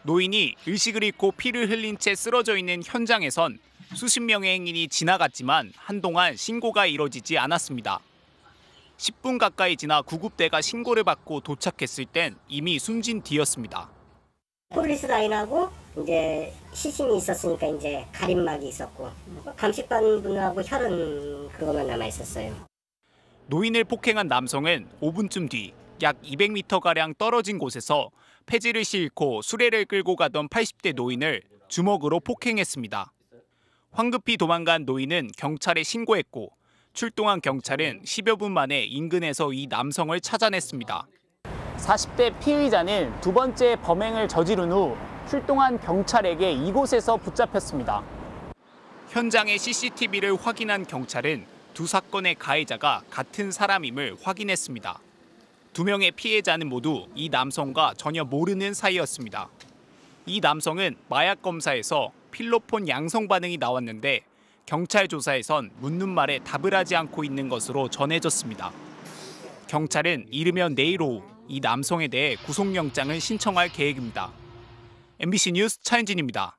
노인이 의식을 잃고 피를 흘린 채 쓰러져 있는 현장에선 수십 명의 행인이 지나갔지만 한동안 신고가 이뤄지지 않았습니다. 10분 가까이 지나 구급대가 신고를 받고 도착했을 땐 이미 숨진 뒤였습니다. 폴리스 라인하고 이제 시신이 있었으니까 이제 가림막이 있었고 감식반 분하고 혈흔 그것만 남아 있었어요. 노인을 폭행한 남성은 5분쯤 뒤 약 200m가량 떨어진 곳에서 폐지를 싣고 수레를 끌고 가던 80대 노인을 주먹으로 폭행했습니다. 황급히 도망간 노인은 경찰에 신고했고 출동한 경찰은 10여 분 만에 인근에서 이 남성을 찾아냈습니다. 40대 피의자는 두 번째 범행을 저지른 후 출동한 경찰에게 이곳에서 붙잡혔습니다. 현장의 CCTV를 확인한 경찰은 두 사건의 가해자가 같은 사람임을 확인했습니다. 두 명의 피해자는 모두 이 남성과 전혀 모르는 사이였습니다. 이 남성은 마약 검사에서 필로폰 양성 반응이 나왔는데 경찰 조사에선 묻는 말에 답을 하지 않고 있는 것으로 전해졌습니다. 경찰은 이르면 내일 오후 이 남성에 대해 구속영장을 신청할 계획입니다. MBC 뉴스 차현진입니다.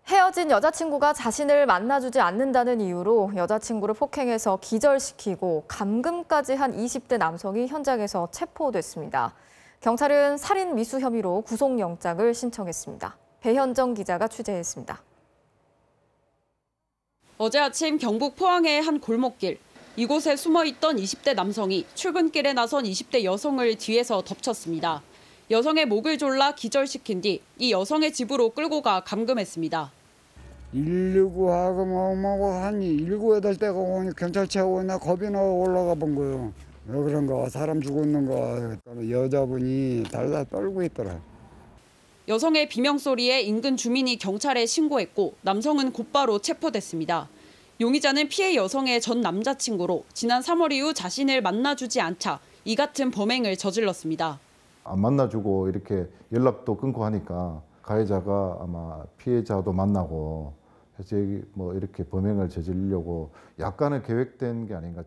헤어진 여자친구가 자신을 만나주지 않는다는 이유로 여자친구를 폭행해서 기절시키고 감금까지 한 20대 남성이 현장에서 체포됐습니다. 경찰은 살인 미수 혐의로 구속영장을 신청했습니다. 배현정 기자가 취재했습니다. 어제 아침 경북 포항의 한 골목길. 이곳에 숨어있던 20대 남성이 출근길에 나선 20대 여성을 뒤에서 덮쳤습니다. 여성의 목을 졸라 기절시킨 뒤 이 여성의 집으로 끌고 가 감금했습니다. 119하고 뭐고 하니 198대가 오니 경찰차가 오나 겁이 나 올라가 본 거예요. 왜 그런가 사람 죽었는 거 여자분이 달달 떨고 있더라. 여성의 비명소리에 인근 주민이 경찰에 신고했고 남성은 곧바로 체포됐습니다. 용의자는 피해 여성의 전 남자친구로 지난 3월 이후 자신을 만나주지 않자 이 같은 범행을 저질렀습니다. 안 만나주고 이렇게 연락도 끊고 하니까 가해자가 아마 피해자도 만나고 해서 뭐 이렇게 범행을 저지르려고 약간은 계획된 게 아닌가.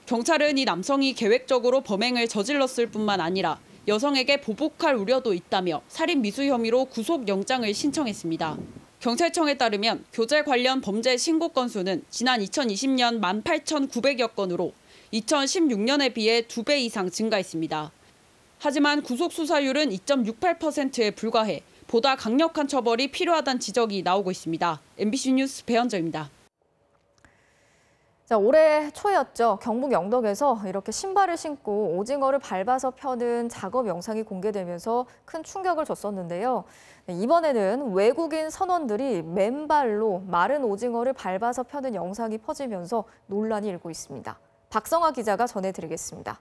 경찰은 이 남성이 계획적으로 범행을 저질렀을 뿐만 아니라 여성에게 보복할 우려도 있다며 살인 미수 혐의로 구속영장을 신청했습니다. 경찰청에 따르면 교제 관련 범죄 신고 건수는 지난 2020년 18,900여 건으로 2016년에 비해 2배 이상 증가했습니다. 하지만 구속 수사율은 2.68%에 불과해 보다 강력한 처벌이 필요하다는 지적이 나오고 있습니다. MBC 뉴스 배현정입니다. 올해 초였죠. 경북 영덕에서 이렇게 신발을 신고 오징어를 밟아서 펴는 작업 영상이 공개되면서 큰 충격을 줬었는데요. 이번에는 외국인 선원들이 맨발로 마른 오징어를 밟아서 펴는 영상이 퍼지면서 논란이 일고 있습니다. 박성아 기자가 전해드리겠습니다.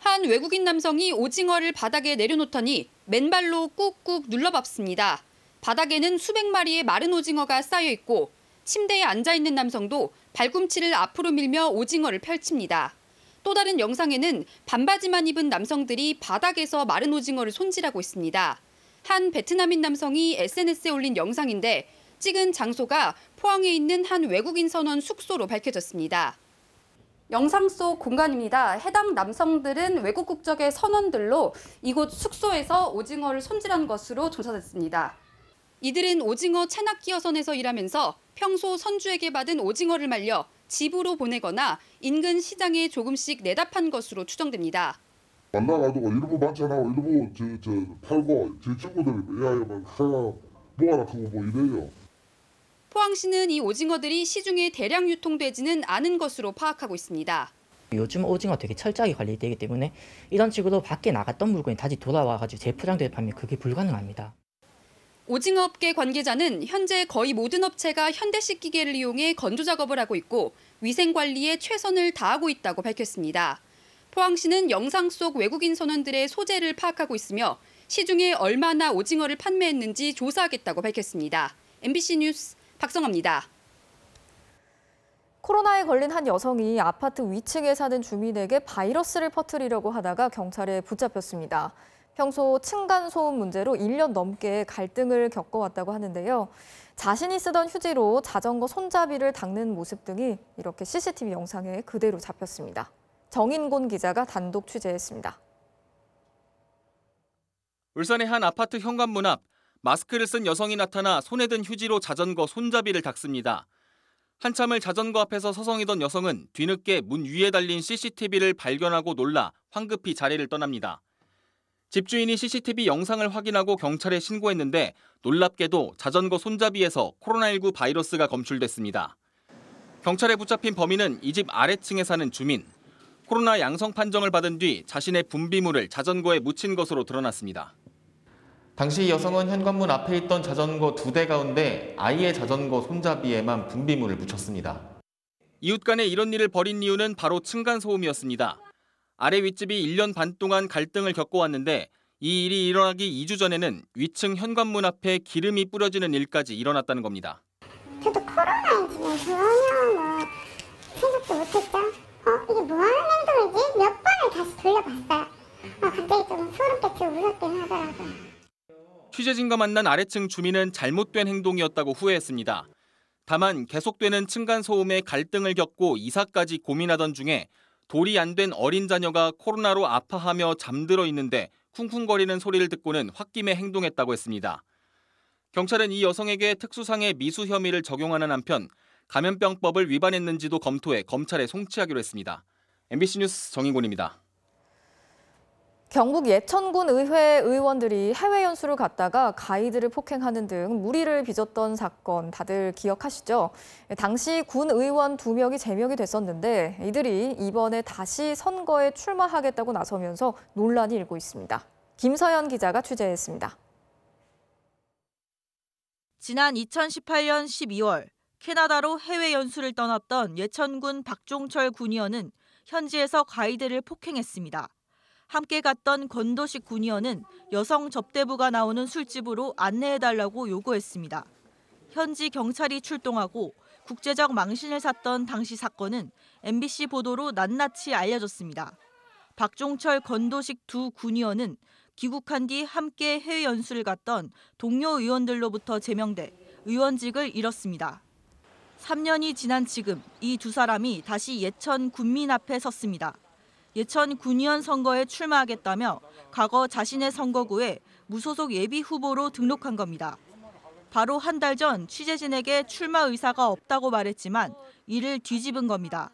한 외국인 남성이 오징어를 바닥에 내려놓더니 맨발로 꾹꾹 눌러밟습니다. 바닥에는 수백 마리의 마른 오징어가 쌓여 있고 침대에 앉아 있는 남성도 발꿈치를 앞으로 밀며 오징어를 펼칩니다. 또 다른 영상에는 반바지만 입은 남성들이 바닥에서 마른 오징어를 손질하고 있습니다. 한 베트남인 남성이 SNS에 올린 영상인데 찍은 장소가 포항에 있는 한 외국인 선원 숙소로 밝혀졌습니다. 영상 속 공간입니다. 해당 남성들은 외국 국적의 선원들로 이곳 숙소에서 오징어를 손질한 것으로 조사됐습니다. 이들은 오징어 채납기 여선에서 일하면서 평소 선주에게 받은 오징어를 말려 집으로 보내거나 인근 시장에 조금씩 내다 판 것으로 추정됩니다. 만나가지고 일부 반찬하고 일부 팔고 제 친구들이 야야만 하나 뭐하나 크고 뭐 이래요. 포항시는 이 오징어들이 시중에 대량 유통되지는 않은 것으로 파악하고 있습니다. 요즘 오징어 되게 철저하게 관리되기 때문에 이런 식으로 밖에 나갔던 물건이 다시 돌아와가지고 재포장될 판매 그게 불가능합니다. 오징어업계 관계자는 현재 거의 모든 업체가 현대식 기계를 이용해 건조 작업을 하고 있고 위생관리에 최선을 다하고 있다고 밝혔습니다. 포항시는 영상 속 외국인 선원들의 소재를 파악하고 있으며 시중에 얼마나 오징어를 판매했는지 조사하겠다고 밝혔습니다. MBC 뉴스 박성아입니다. 코로나에 걸린 한 여성이 아파트 위층에 사는 주민에게 바이러스를 퍼뜨리려고 하다가 경찰에 붙잡혔습니다. 평소 층간소음 문제로 1년 넘게 갈등을 겪어왔다고 하는데요. 자신이 쓰던 휴지로 자전거 손잡이를 닦는 모습 등이 이렇게 CCTV 영상에 그대로 잡혔습니다. 정인곤 기자가 단독 취재했습니다. 울산의 한 아파트 현관문 앞 마스크를 쓴 여성이 나타나 손에 든 휴지로 자전거 손잡이를 닦습니다. 한참을 자전거 앞에서 서성이던 여성은 뒤늦게 문 위에 달린 CCTV를 발견하고 놀라 황급히 자리를 떠납니다. 집주인이 CCTV 영상을 확인하고 경찰에 신고했는데 놀랍게도 자전거 손잡이에서 코로나19 바이러스가 검출됐습니다. 경찰에 붙잡힌 범인은 이 집 아래층에 사는 주민. 코로나 양성 판정을 받은 뒤 자신의 분비물을 자전거에 묻힌 것으로 드러났습니다. 당시 여성은 현관문 앞에 있던 자전거 2대 가운데 아이의 자전거 손잡이에만 분비물을 묻혔습니다. 이웃 간에 이런 일을 벌인 이유는 바로 층간소음이었습니다. 아래 윗집이 1년 반 동안 갈등을 겪어왔는데 이 일이 일어나기 2주 전에는 위층 현관문 앞에 기름이 뿌려지는 일까지 일어났다는 겁니다. 저도 코로나에 지금 전혀 생각도 못했죠. 이게 뭐하는 행동이지? 몇 번을 다시 돌려봤어요. 갑자기 좀 소름 끼치고 무섭긴 하더라고요. 취재진과 만난 아래층 주민은 잘못된 행동이었다고 후회했습니다. 다만 계속되는 층간소음에 갈등을 겪고 이사까지 고민하던 중에 돌이 안 된 어린 자녀가 코로나로 아파하며 잠들어 있는데 쿵쿵거리는 소리를 듣고는 홧김에 행동했다고 했습니다. 경찰은 이 여성에게 특수상해 미수 혐의를 적용하는 한편 감염병법을 위반했는지도 검토해 검찰에 송치하기로 했습니다. MBC 뉴스 정인곤입니다. 경북 예천군 의회 의원들이 해외 연수를 갔다가 가이드를 폭행하는 등 물의를 빚었던 사건 다들 기억하시죠? 당시 군 의원 2명이 제명이 됐었는데 이들이 이번에 다시 선거에 출마하겠다고 나서면서 논란이 일고 있습니다. 김서연 기자가 취재했습니다. 지난 2018년 12월 캐나다로 해외 연수를 떠났던 예천군 박종철 군의원은 현지에서 가이드를 폭행했습니다. 함께 갔던 권도식 군의원은 여성 접대부가 나오는 술집으로 안내해달라고 요구했습니다. 현지 경찰이 출동하고 국제적 망신을 샀던 당시 사건은 MBC 보도로 낱낱이 알려졌습니다. 박종철, 권도식 2 군의원은 귀국한 뒤 함께 해외 연수를 갔던 동료 의원들로부터 제명돼 의원직을 잃었습니다. 3년이 지난 지금 이 2사람이 다시 예천 군민 앞에 섰습니다. 예천 군의원 선거에 출마하겠다며 과거 자신의 선거구에 무소속 예비 후보로 등록한 겁니다. 바로 한 달 전 취재진에게 출마 의사가 없다고 말했지만 이를 뒤집은 겁니다.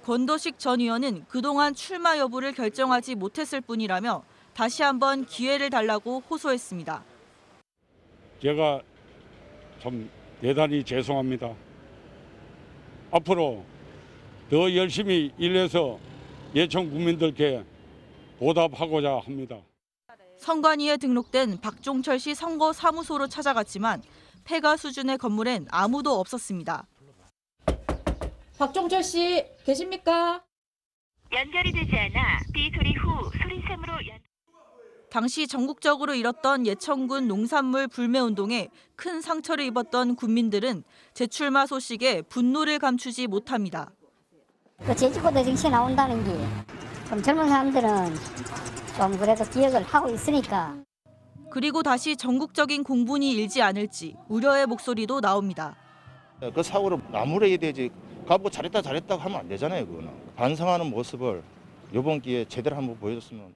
권도식 전 의원은 그동안 출마 여부를 결정하지 못했을 뿐이라며 다시 한번 기회를 달라고 호소했습니다. 제가 참 대단히 죄송합니다. 앞으로 더 열심히 일해서 예천 국민들께 보답하고자 합니다. 선관위에 등록된 박종철 씨 선거 사무소로 찾아갔지만 폐가 수준의 건물엔 아무도 없었습니다. 박종철 씨 계십니까? 연결이 되지 않아 삐 소리 후 소리샘으로 당시 전국적으로 일었던 예천군 농산물 불매운동에 큰 상처를 입었던 군민들은 재출마 소식에 분노를 감추지 못합니다. 그 제주도도 정치 나온다는 게 좀 젊은 사람들은 좀 그래도 기억을 하고 있으니까. 그리고 다시 전국적인 공분이 일지 않을지 우려의 목소리도 나옵니다. 그 사고를 나무래야 되지. 가보고 잘했다고 하면 안 되잖아요. 그거는. 반성하는 모습을 이번 기회에 제대로 한번 보여줬으면.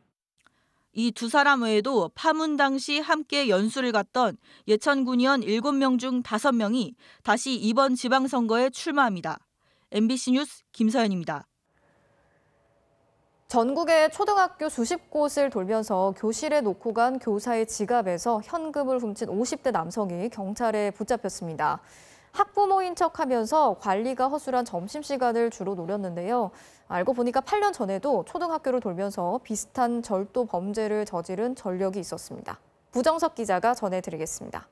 이 두 사람 외에도 파문 당시 함께 연수를 갔던 예천군의원 7명 중 5명이 다시 이번 지방선거에 출마합니다. MBC 뉴스 김서연입니다. 전국의 초등학교 수십 곳을 돌면서 교실에 놓고 간 교사의 지갑에서 현금을 훔친 50대 남성이 경찰에 붙잡혔습니다. 학부모인 척하면서 관리가 허술한 점심시간을 주로 노렸는데요. 알고 보니까 8년 전에도 초등학교를 돌면서 비슷한 절도 범죄를 저지른 전력이 있었습니다. 부정석 기자가 전해드리겠습니다.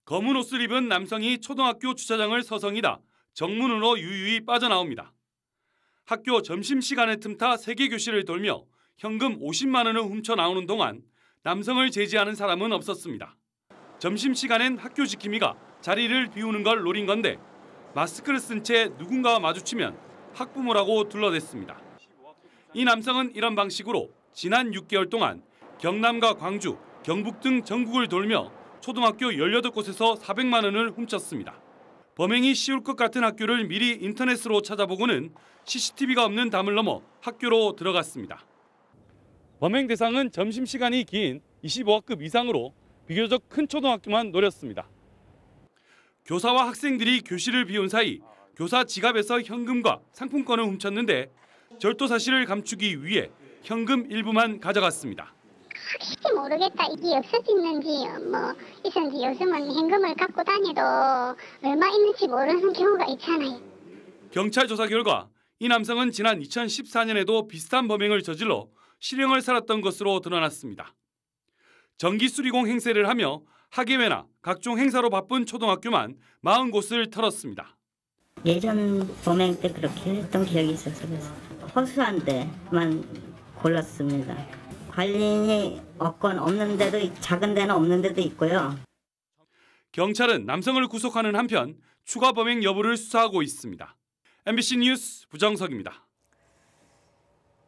검은 옷을 입은 남성이 초등학교 주차장을 서성이다 정문으로 유유히 빠져나옵니다. 학교 점심시간에 틈타 3개 교실을 돌며 현금 50만 원을 훔쳐 나오는 동안 남성을 제지하는 사람은 없었습니다. 점심시간엔 학교 지킴이가 자리를 비우는 걸 노린 건데 마스크를 쓴 채 누군가와 마주치면 학부모라고 둘러댔습니다. 이 남성은 이런 방식으로 지난 6개월 동안 경남과 광주, 경북 등 전국을 돌며 초등학교 18곳에서 400만 원을 훔쳤습니다. 범행이 쉬울 것 같은 학교를 미리 인터넷으로 찾아보고는 CCTV가 없는 담을 넘어 학교로 들어갔습니다. 범행 대상은 점심시간이 긴 25학급 이상으로 비교적 큰 초등학교만 노렸습니다. 교사와 학생들이 교실을 비운 사이 교사 지갑에서 현금과 상품권을 훔쳤는데 절도 사실을 감추기 위해 현금 일부만 가져갔습니다. 확실히 모르겠다. 이게 없어졌는지 뭐 있었는지 요즘은 현금을 갖고 다녀도 얼마 있는지 모르는 경우가 있잖아요. 경찰 조사 결과 이 남성은 지난 2014년에도 비슷한 범행을 저질러 실형을 살았던 것으로 드러났습니다. 정기수리공 행세를 하며 학예회나 각종 행사로 바쁜 초등학교만 40곳을 털었습니다. 예전 범행 때 그렇게 했던 기억이 있어서 허수한 데만 골랐습니다. 관련이 없는 데도 작은 데는 없는 데도 있고요. 경찰은 남성을 구속하는 한편 추가 범행 여부를 수사하고 있습니다. MBC 뉴스 부정석입니다.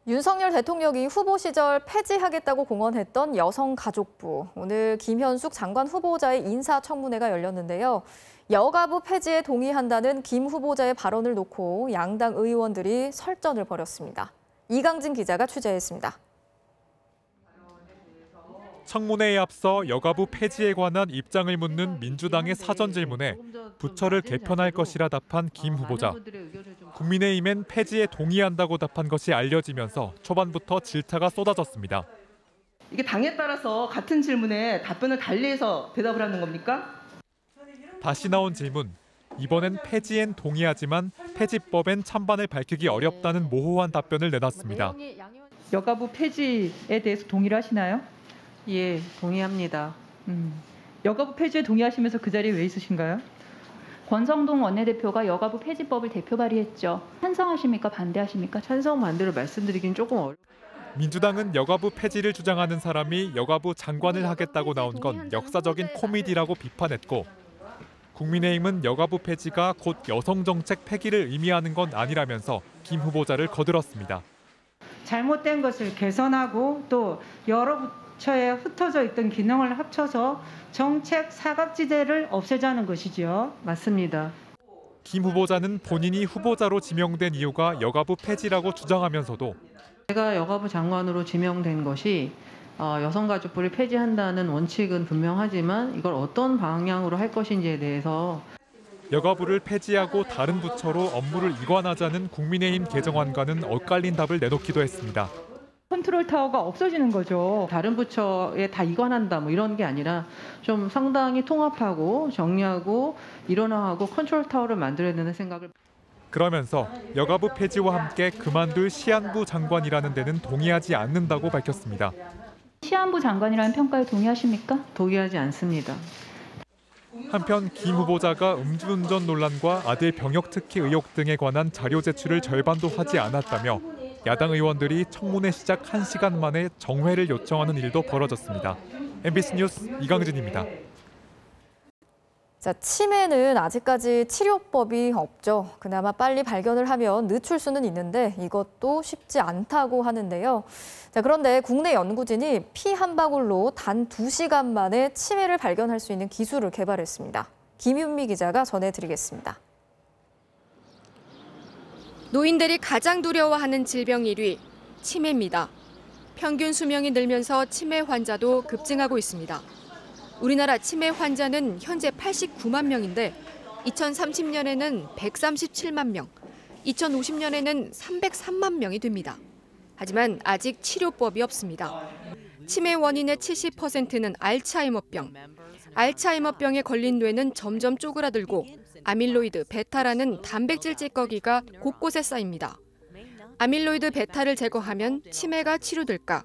윤석열 대통령이 후보 시절 폐지하겠다고 공언했던 여성가족부. 오늘 김현숙 장관 후보자의 인사청문회가 열렸는데요. 여가부 폐지에 동의한다는 김 후보자의 발언을 놓고 양당 의원들이 설전을 벌였습니다. 이강진 기자가 취재했습니다. 청문회에 앞서 여가부 폐지에 관한 입장을 묻는 민주당의 사전 질문에 부처를 개편할 것이라 답한 김 후보자. 국민의힘엔 폐지에 동의한다고 답한 것이 알려지면서 초반부터 질타가 쏟아졌습니다. 이게 당에 따라서 같은 질문에 답변을 달리해서 대답을 하는 겁니까? 다시 나온 질문. 이번엔 폐지엔 동의하지만 폐지법엔 찬반을 밝히기 어렵다는 모호한 답변을 내놨습니다. 여가부 폐지에 대해서 동의를 하시나요? 예, 동의합니다. 여가부 폐지에 동의하시면서 그 자리에 왜 있으신가요? 권성동 원내대표가 여가부 폐지법을 대표 발의했죠. 찬성하십니까? 반대하십니까? 찬성 반대로 말씀드리긴 조금 어려워요. 민주당은 여가부 폐지를 주장하는 사람이 여가부 장관을 하겠다고 나온 건 역사적인 코미디라고 비판했고, 국민의힘은 여가부 폐지가 곧 여성정책 폐기를 의미하는 건 아니라면서 김 후보자를 거들었습니다. 잘못된 것을 개선하고 또 여러 부처에 흩어져 있던 기능을 합쳐서 정책 사각지대를 없애자는 것이죠. 맞습니다. 김 후보자는 본인이 후보자로 지명된 이유가 여가부 폐지라고 주장하면서도 제가 여가부 장관으로 지명된 것이 여성가족부를 폐지한다는 원칙은 분명하지만 이걸 어떤 방향으로 할 것인지에 대해서 여가부를 폐지하고 다른 부처로 업무를 이관하자는 국민의힘 개정안과는 엇갈린 답을 내놓기도 했습니다. 컨트롤 타워가 없어지는 거죠. 다른 부처에 다 이관한다 뭐 이런 게 아니라 좀 상당히 통합하고 정리하고 일원화하고 컨트롤 타워를 만들어야 되는 생각을. 그러면서 여가부 폐지와 함께 그만둘 시한부 장관이라는 데는 동의하지 않는다고 밝혔습니다. 시한부 장관이라는 평가에 동의하십니까? 동의하지 않습니다. 한편 김 후보자가 음주운전 논란과 아들 병역 특혜 의혹 등에 관한 자료 제출을 절반도 하지 않았다며 야당 의원들이 청문회 시작 1시간 만에 정회를 요청하는 일도 벌어졌습니다. MBC 뉴스 이강진입니다. 자, 치매는 아직까지 치료법이 없죠. 그나마 빨리 발견을 하면 늦출 수는 있는데 이것도 쉽지 않다고 하는데요. 자, 그런데 국내 연구진이 피 한 방울로 단 2시간 만에 치매를 발견할 수 있는 기술을 개발했습니다. 김윤미 기자가 전해드리겠습니다. 노인들이 가장 두려워하는 질병 1위, 치매입니다. 평균 수명이 늘면서 치매 환자도 급증하고 있습니다. 우리나라 치매 환자는 현재 89만 명인데 2030년에는 137만 명, 2050년에는 303만 명이 됩니다. 하지만 아직 치료법이 없습니다. 치매 원인의 70%는 알츠하이머병. 알츠하이머병에 걸린 뇌는 점점 쪼그라들고 아밀로이드 베타라는 단백질 찌꺼기가 곳곳에 쌓입니다. 아밀로이드 베타를 제거하면 치매가 치료될까?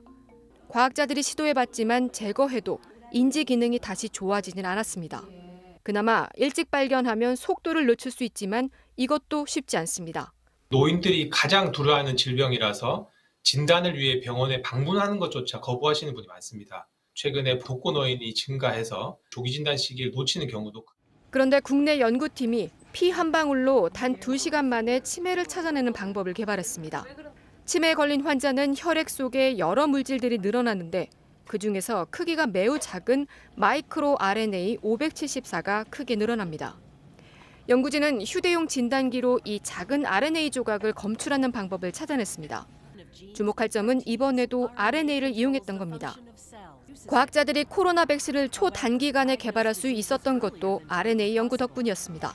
과학자들이 시도해봤지만 제거해도 인지 기능이 다시 좋아지진 않았습니다. 그나마 일찍 발견하면 속도를 늦출 수 있지만 이것도 쉽지 않습니다. 노인들이 가장 두려워하는 질병이라서 진단을 위해 병원에 방문하는 것조차 거부하시는 분이 많습니다. 최근에 독거노인이 증가해서 조기 진단 시기를 놓치는 경우도. 그런데 국내 연구팀이 피 한 방울로 단 2시간 만에 치매를 찾아내는 방법을 개발했습니다. 치매에 걸린 환자는 혈액 속에 여러 물질들이 늘어나는데 그중에서 크기가 매우 작은 마이크로 RNA 574가 크게 늘어납니다. 연구진은 휴대용 진단기로 이 작은 RNA 조각을 검출하는 방법을 찾아냈습니다. 주목할 점은 이번에도 RNA를 이용했던 겁니다. 과학자들이 코로나 백신을 초단기간에 개발할 수 있었던 것도 RNA 연구 덕분이었습니다.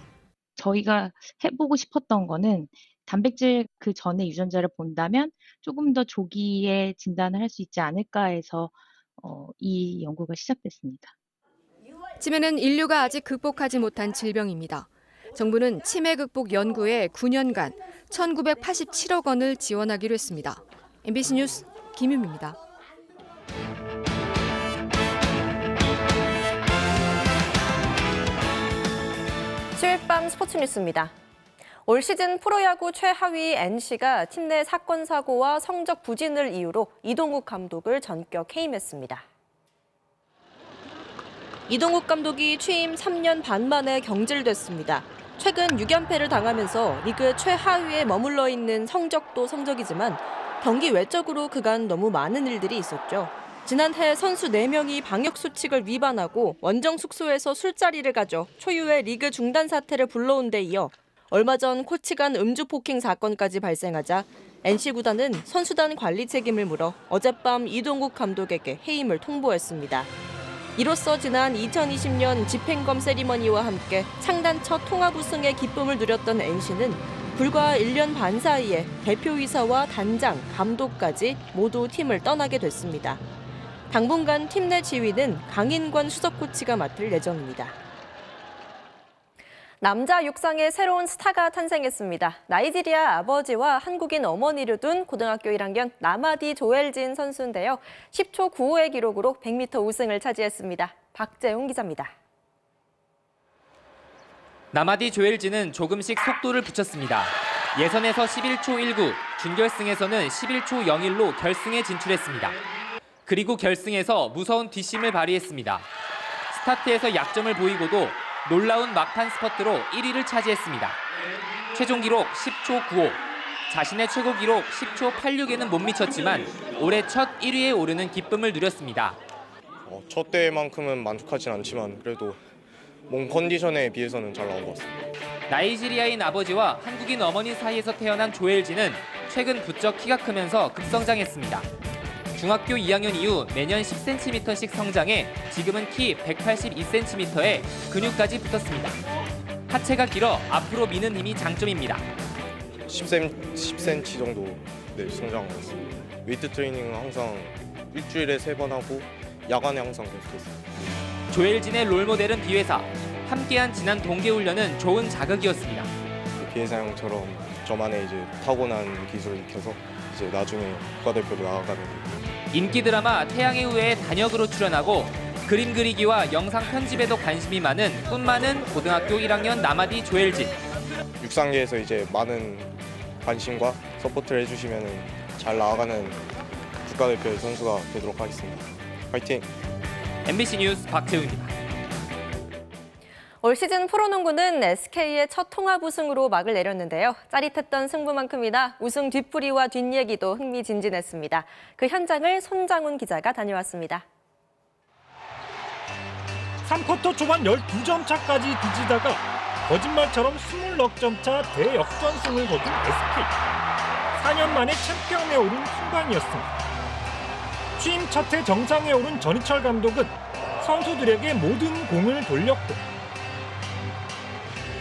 저희가 해보고 싶었던 거는 단백질 그 전에 유전자를 본다면 조금 더 조기에 진단을 할 수 있지 않을까 해서 이 연구가 시작됐습니다. 치매는 인류가 아직 극복하지 못한 질병입니다. 정부는 치매 극복 연구에 9년간 1,987억 원을 지원하기로 했습니다. MBC 뉴스 김윤미입니다. 수요일 밤 스포츠 뉴스입니다. 올 시즌 프로야구 최하위 NC가 팀 내 사건 사고와 성적 부진을 이유로 이동국 감독을 전격 해임했습니다. 이동국 감독이 취임 3년 반 만에 경질됐습니다. 최근 6연패를 당하면서 리그 최하위에 머물러 있는 성적도 성적이지만 경기 외적으로 그간 너무 많은 일들이 있었죠. 지난해 선수 4명이 방역수칙을 위반하고 원정 숙소에서 술자리를 가져 초유의 리그 중단 사태를 불러온 데 이어 얼마 전 코치 간 음주 폭행 사건까지 발생하자 NC 구단은 선수단 관리 책임을 물어 어젯밤 이동국 감독에게 해임을 통보했습니다. 이로써 지난 2020년 집행검 세리머니와 함께 창단 첫 통합 우승의 기쁨을 누렸던 NC는 불과 1년 반 사이에 대표이사와 단장, 감독까지 모두 팀을 떠나게 됐습니다. 당분간 팀 내 지휘는 강인권 수석 코치가 맡을 예정입니다. 남자 육상에 새로운 스타가 탄생했습니다. 나이지리아 아버지와 한국인 어머니를 둔 고등학교 1학년 나마디 조엘진 선수인데요. 10초 95의 기록으로 100m 우승을 차지했습니다. 박재웅 기자입니다. 나마디 조엘진은 조금씩 속도를 붙였습니다. 예선에서 11초 19, 준결승에서는 11초 01로 결승에 진출했습니다. 그리고 결승에서 무서운 뒷심을 발휘했습니다. 스타트에서 약점을 보이고도 놀라운 막판 스퍼트로 1위를 차지했습니다. 최종 기록 10초 95, 자신의 최고 기록 10초 86에는 못 미쳤지만 올해 첫 1위에 오르는 기쁨을 누렸습니다. 첫 대회만큼은 만족하진 않지만 그래도 몸 컨디션에 비해서는 잘 나온 것 같습니다. 나이지리아인 아버지와 한국인 어머니 사이에서 태어난 조엘진은 최근 부쩍 키가 크면서 급성장했습니다. 중학교 2학년 이후 매년 10cm씩 성장해 지금은 키 182cm에 근육까지 붙었습니다. 하체가 길어 앞으로 미는 힘이 장점입니다. 10cm 정도 성장했습니다. 웨이트 트레이닝은 항상 일주일에 3번 하고 야간에 항상 계속했습니다. 조엘진의 롤모델은 비회사. 함께한 지난 동계훈련은 좋은 자극이었습니다. 비회사 형처럼 저만의 이제 타고난 기술을 익혀서 이제 나중에 국가대표로 나아가는. 인기 드라마 태양의 후예에 단역으로 출연하고 그림 그리기와 영상 편집에도 관심이 많은 꿈 많은 고등학교 1학년 남아디 조엘진. 육상계에서 이제 많은 관심과 서포트를 해주시면 잘 나아가는 국가대표의 선수가 되도록 하겠습니다. 화이팅! MBC 뉴스 박재훈입니다. 올 시즌 프로농구는 SK의 첫 통합 우승으로 막을 내렸는데요. 짜릿했던 승부만큼이나 우승 뒤풀이와 뒷얘기도 흥미진진했습니다. 그 현장을 손장훈 기자가 다녀왔습니다. 3쿼터 초반 12점 차까지 뒤지다가 거짓말처럼 20넉 점 차 대역전승을 거둔 SK. 4년 만에 챔피언에 오른 순간이었습니다. 취임 첫 해 정상에 오른 전희철 감독은 선수들에게 모든 공을 돌렸고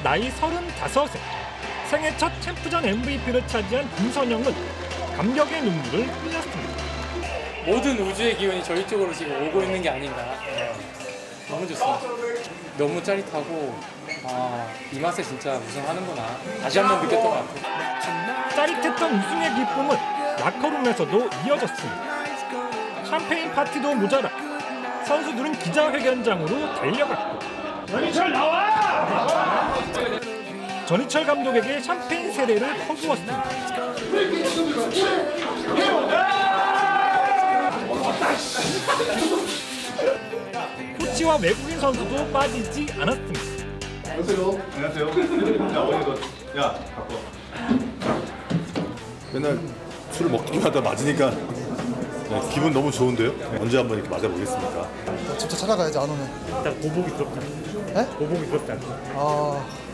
나이 35세, 생애 첫 챔프전 MVP를 차지한 김선영은 감격의 눈물을 흘렸습니다. 모든 우주의 기운이 저희 쪽으로 지금 오고 있는 게 아닌가. 너무 좋습니다. 너무 짜릿하고 이 맛에 진짜 우승하는구나. 다시 한번 느꼈던 것 같아요. 짜릿했던 우승의 기쁨은 라커룸에서도 이어졌습니다. 샴페인 파티도 모자라 선수들은 기자회견장으로 달려갔고 전희철 나와! 전희철 감독에게 샴페인 세례를 퍼부었습니다. 코치와 외국인 선수도 빠지지 않았습니다. 안녕하세요. 야, 어디서? 야, 바꿔. 맨날 술을 먹기만 하다 맞으니까 기분 너무 좋은데요? 언제 한번 이렇게 맞아보겠습니까? 진짜 찾아가야지, 안 오면. 일단 보복이 부럽다. 네? 보복이 부럽다.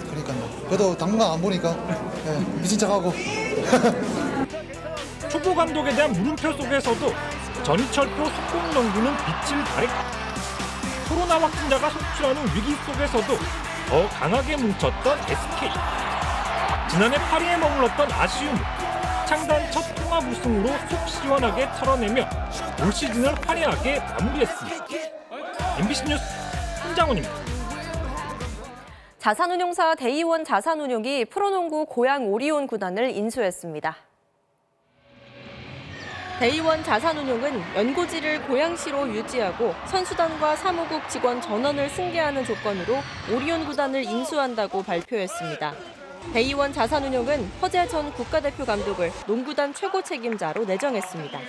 그러니까요. 그래도 당분간 안 보니까 미친 척하고. 초보 감독에 대한 물음표 속에서도 전희철표 속공농구는 빛을 발했고 코로나 확진자가 속출하는 위기 속에서도 더 강하게 뭉쳤던 SK. 지난해 파리에 머물렀던 아쉬움을 창단 첫 통합 우승으로 속 시원하게 털어내며 올 시즌을 화려하게 마무리했습니다. MBC 뉴스 손장훈입니다. 자산운용사 데이원 자산운용이 프로농구 고양 오리온 구단을 인수했습니다. 데이원 자산운용은 연고지를 고양시로 유지하고 선수단과 사무국 직원 전원을 승계하는 조건으로 오리온 구단을 인수한다고 발표했습니다. 데이원 자산운용은 허재 전 국가대표 감독을 농구단 최고 책임자로 내정했습니다.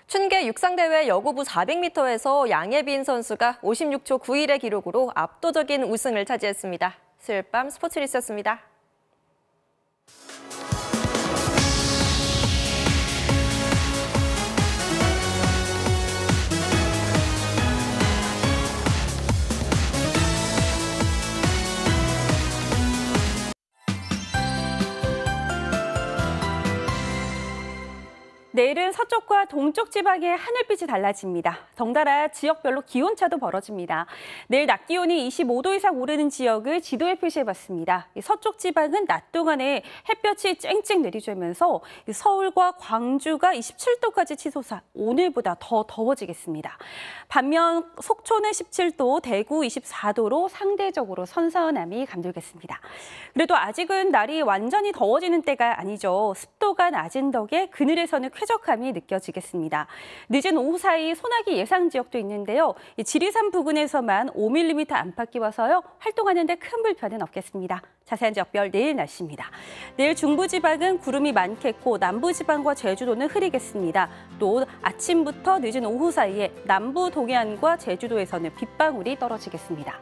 춘계 육상대회 여고부 400m에서 양예빈 선수가 56초 91의 기록으로 압도적인 우승을 차지했습니다. 수요일 밤 스포츠 뉴스였습니다. 내일은 서쪽과 동쪽 지방의 하늘빛이 달라집니다. 덩달아 지역별로 기온차도 벌어집니다. 내일 낮 기온이 25도 이상 오르는 지역을 지도에 표시해봤습니다. 서쪽 지방은 낮 동안에 햇볕이 쨍쨍 내리쬐면서 서울과 광주가 27도까지 치솟아 오늘보다 더 더워지겠습니다. 반면 속초는 17도, 대구 24도로 상대적으로 선선함이 감돌겠습니다. 그래도 아직은 날이 완전히 더워지는 때가 아니죠. 습도가 낮은 덕에 그늘에서는 쾌적함이 느껴지겠습니다. 늦은 오후 사이 소나기 예상 지역도 있는데요. 지리산 부근에서만 5mm 안팎이 와서요. 활동하는 데 큰 불편은 없겠습니다. 자세한 지역별 내일 날씨입니다. 내일 중부지방은 구름이 많겠고 남부지방과 제주도는 흐리겠습니다. 또 아침부터 늦은 오후 사이에 남부 동해안과 제주도에서는 빗방울이 떨어지겠습니다.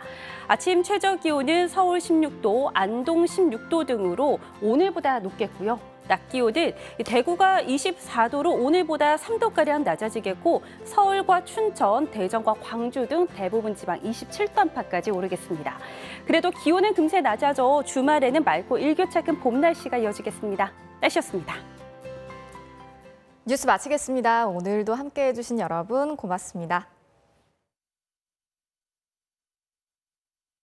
아침 최저 기온은 서울 16도, 안동 16도 등으로 오늘보다 높겠고요. 낮 기온은 대구가 24도로 오늘보다 3도가량 낮아지겠고 서울과 춘천, 대전과 광주 등 대부분 지방 27도 안팎까지 오르겠습니다. 그래도 기온은 금세 낮아져 주말에는 맑고 일교차큰 봄 날씨가 이어지겠습니다. 날씨였습니다. 뉴스 마치겠습니다. 오늘도 함께해 주신 여러분 고맙습니다.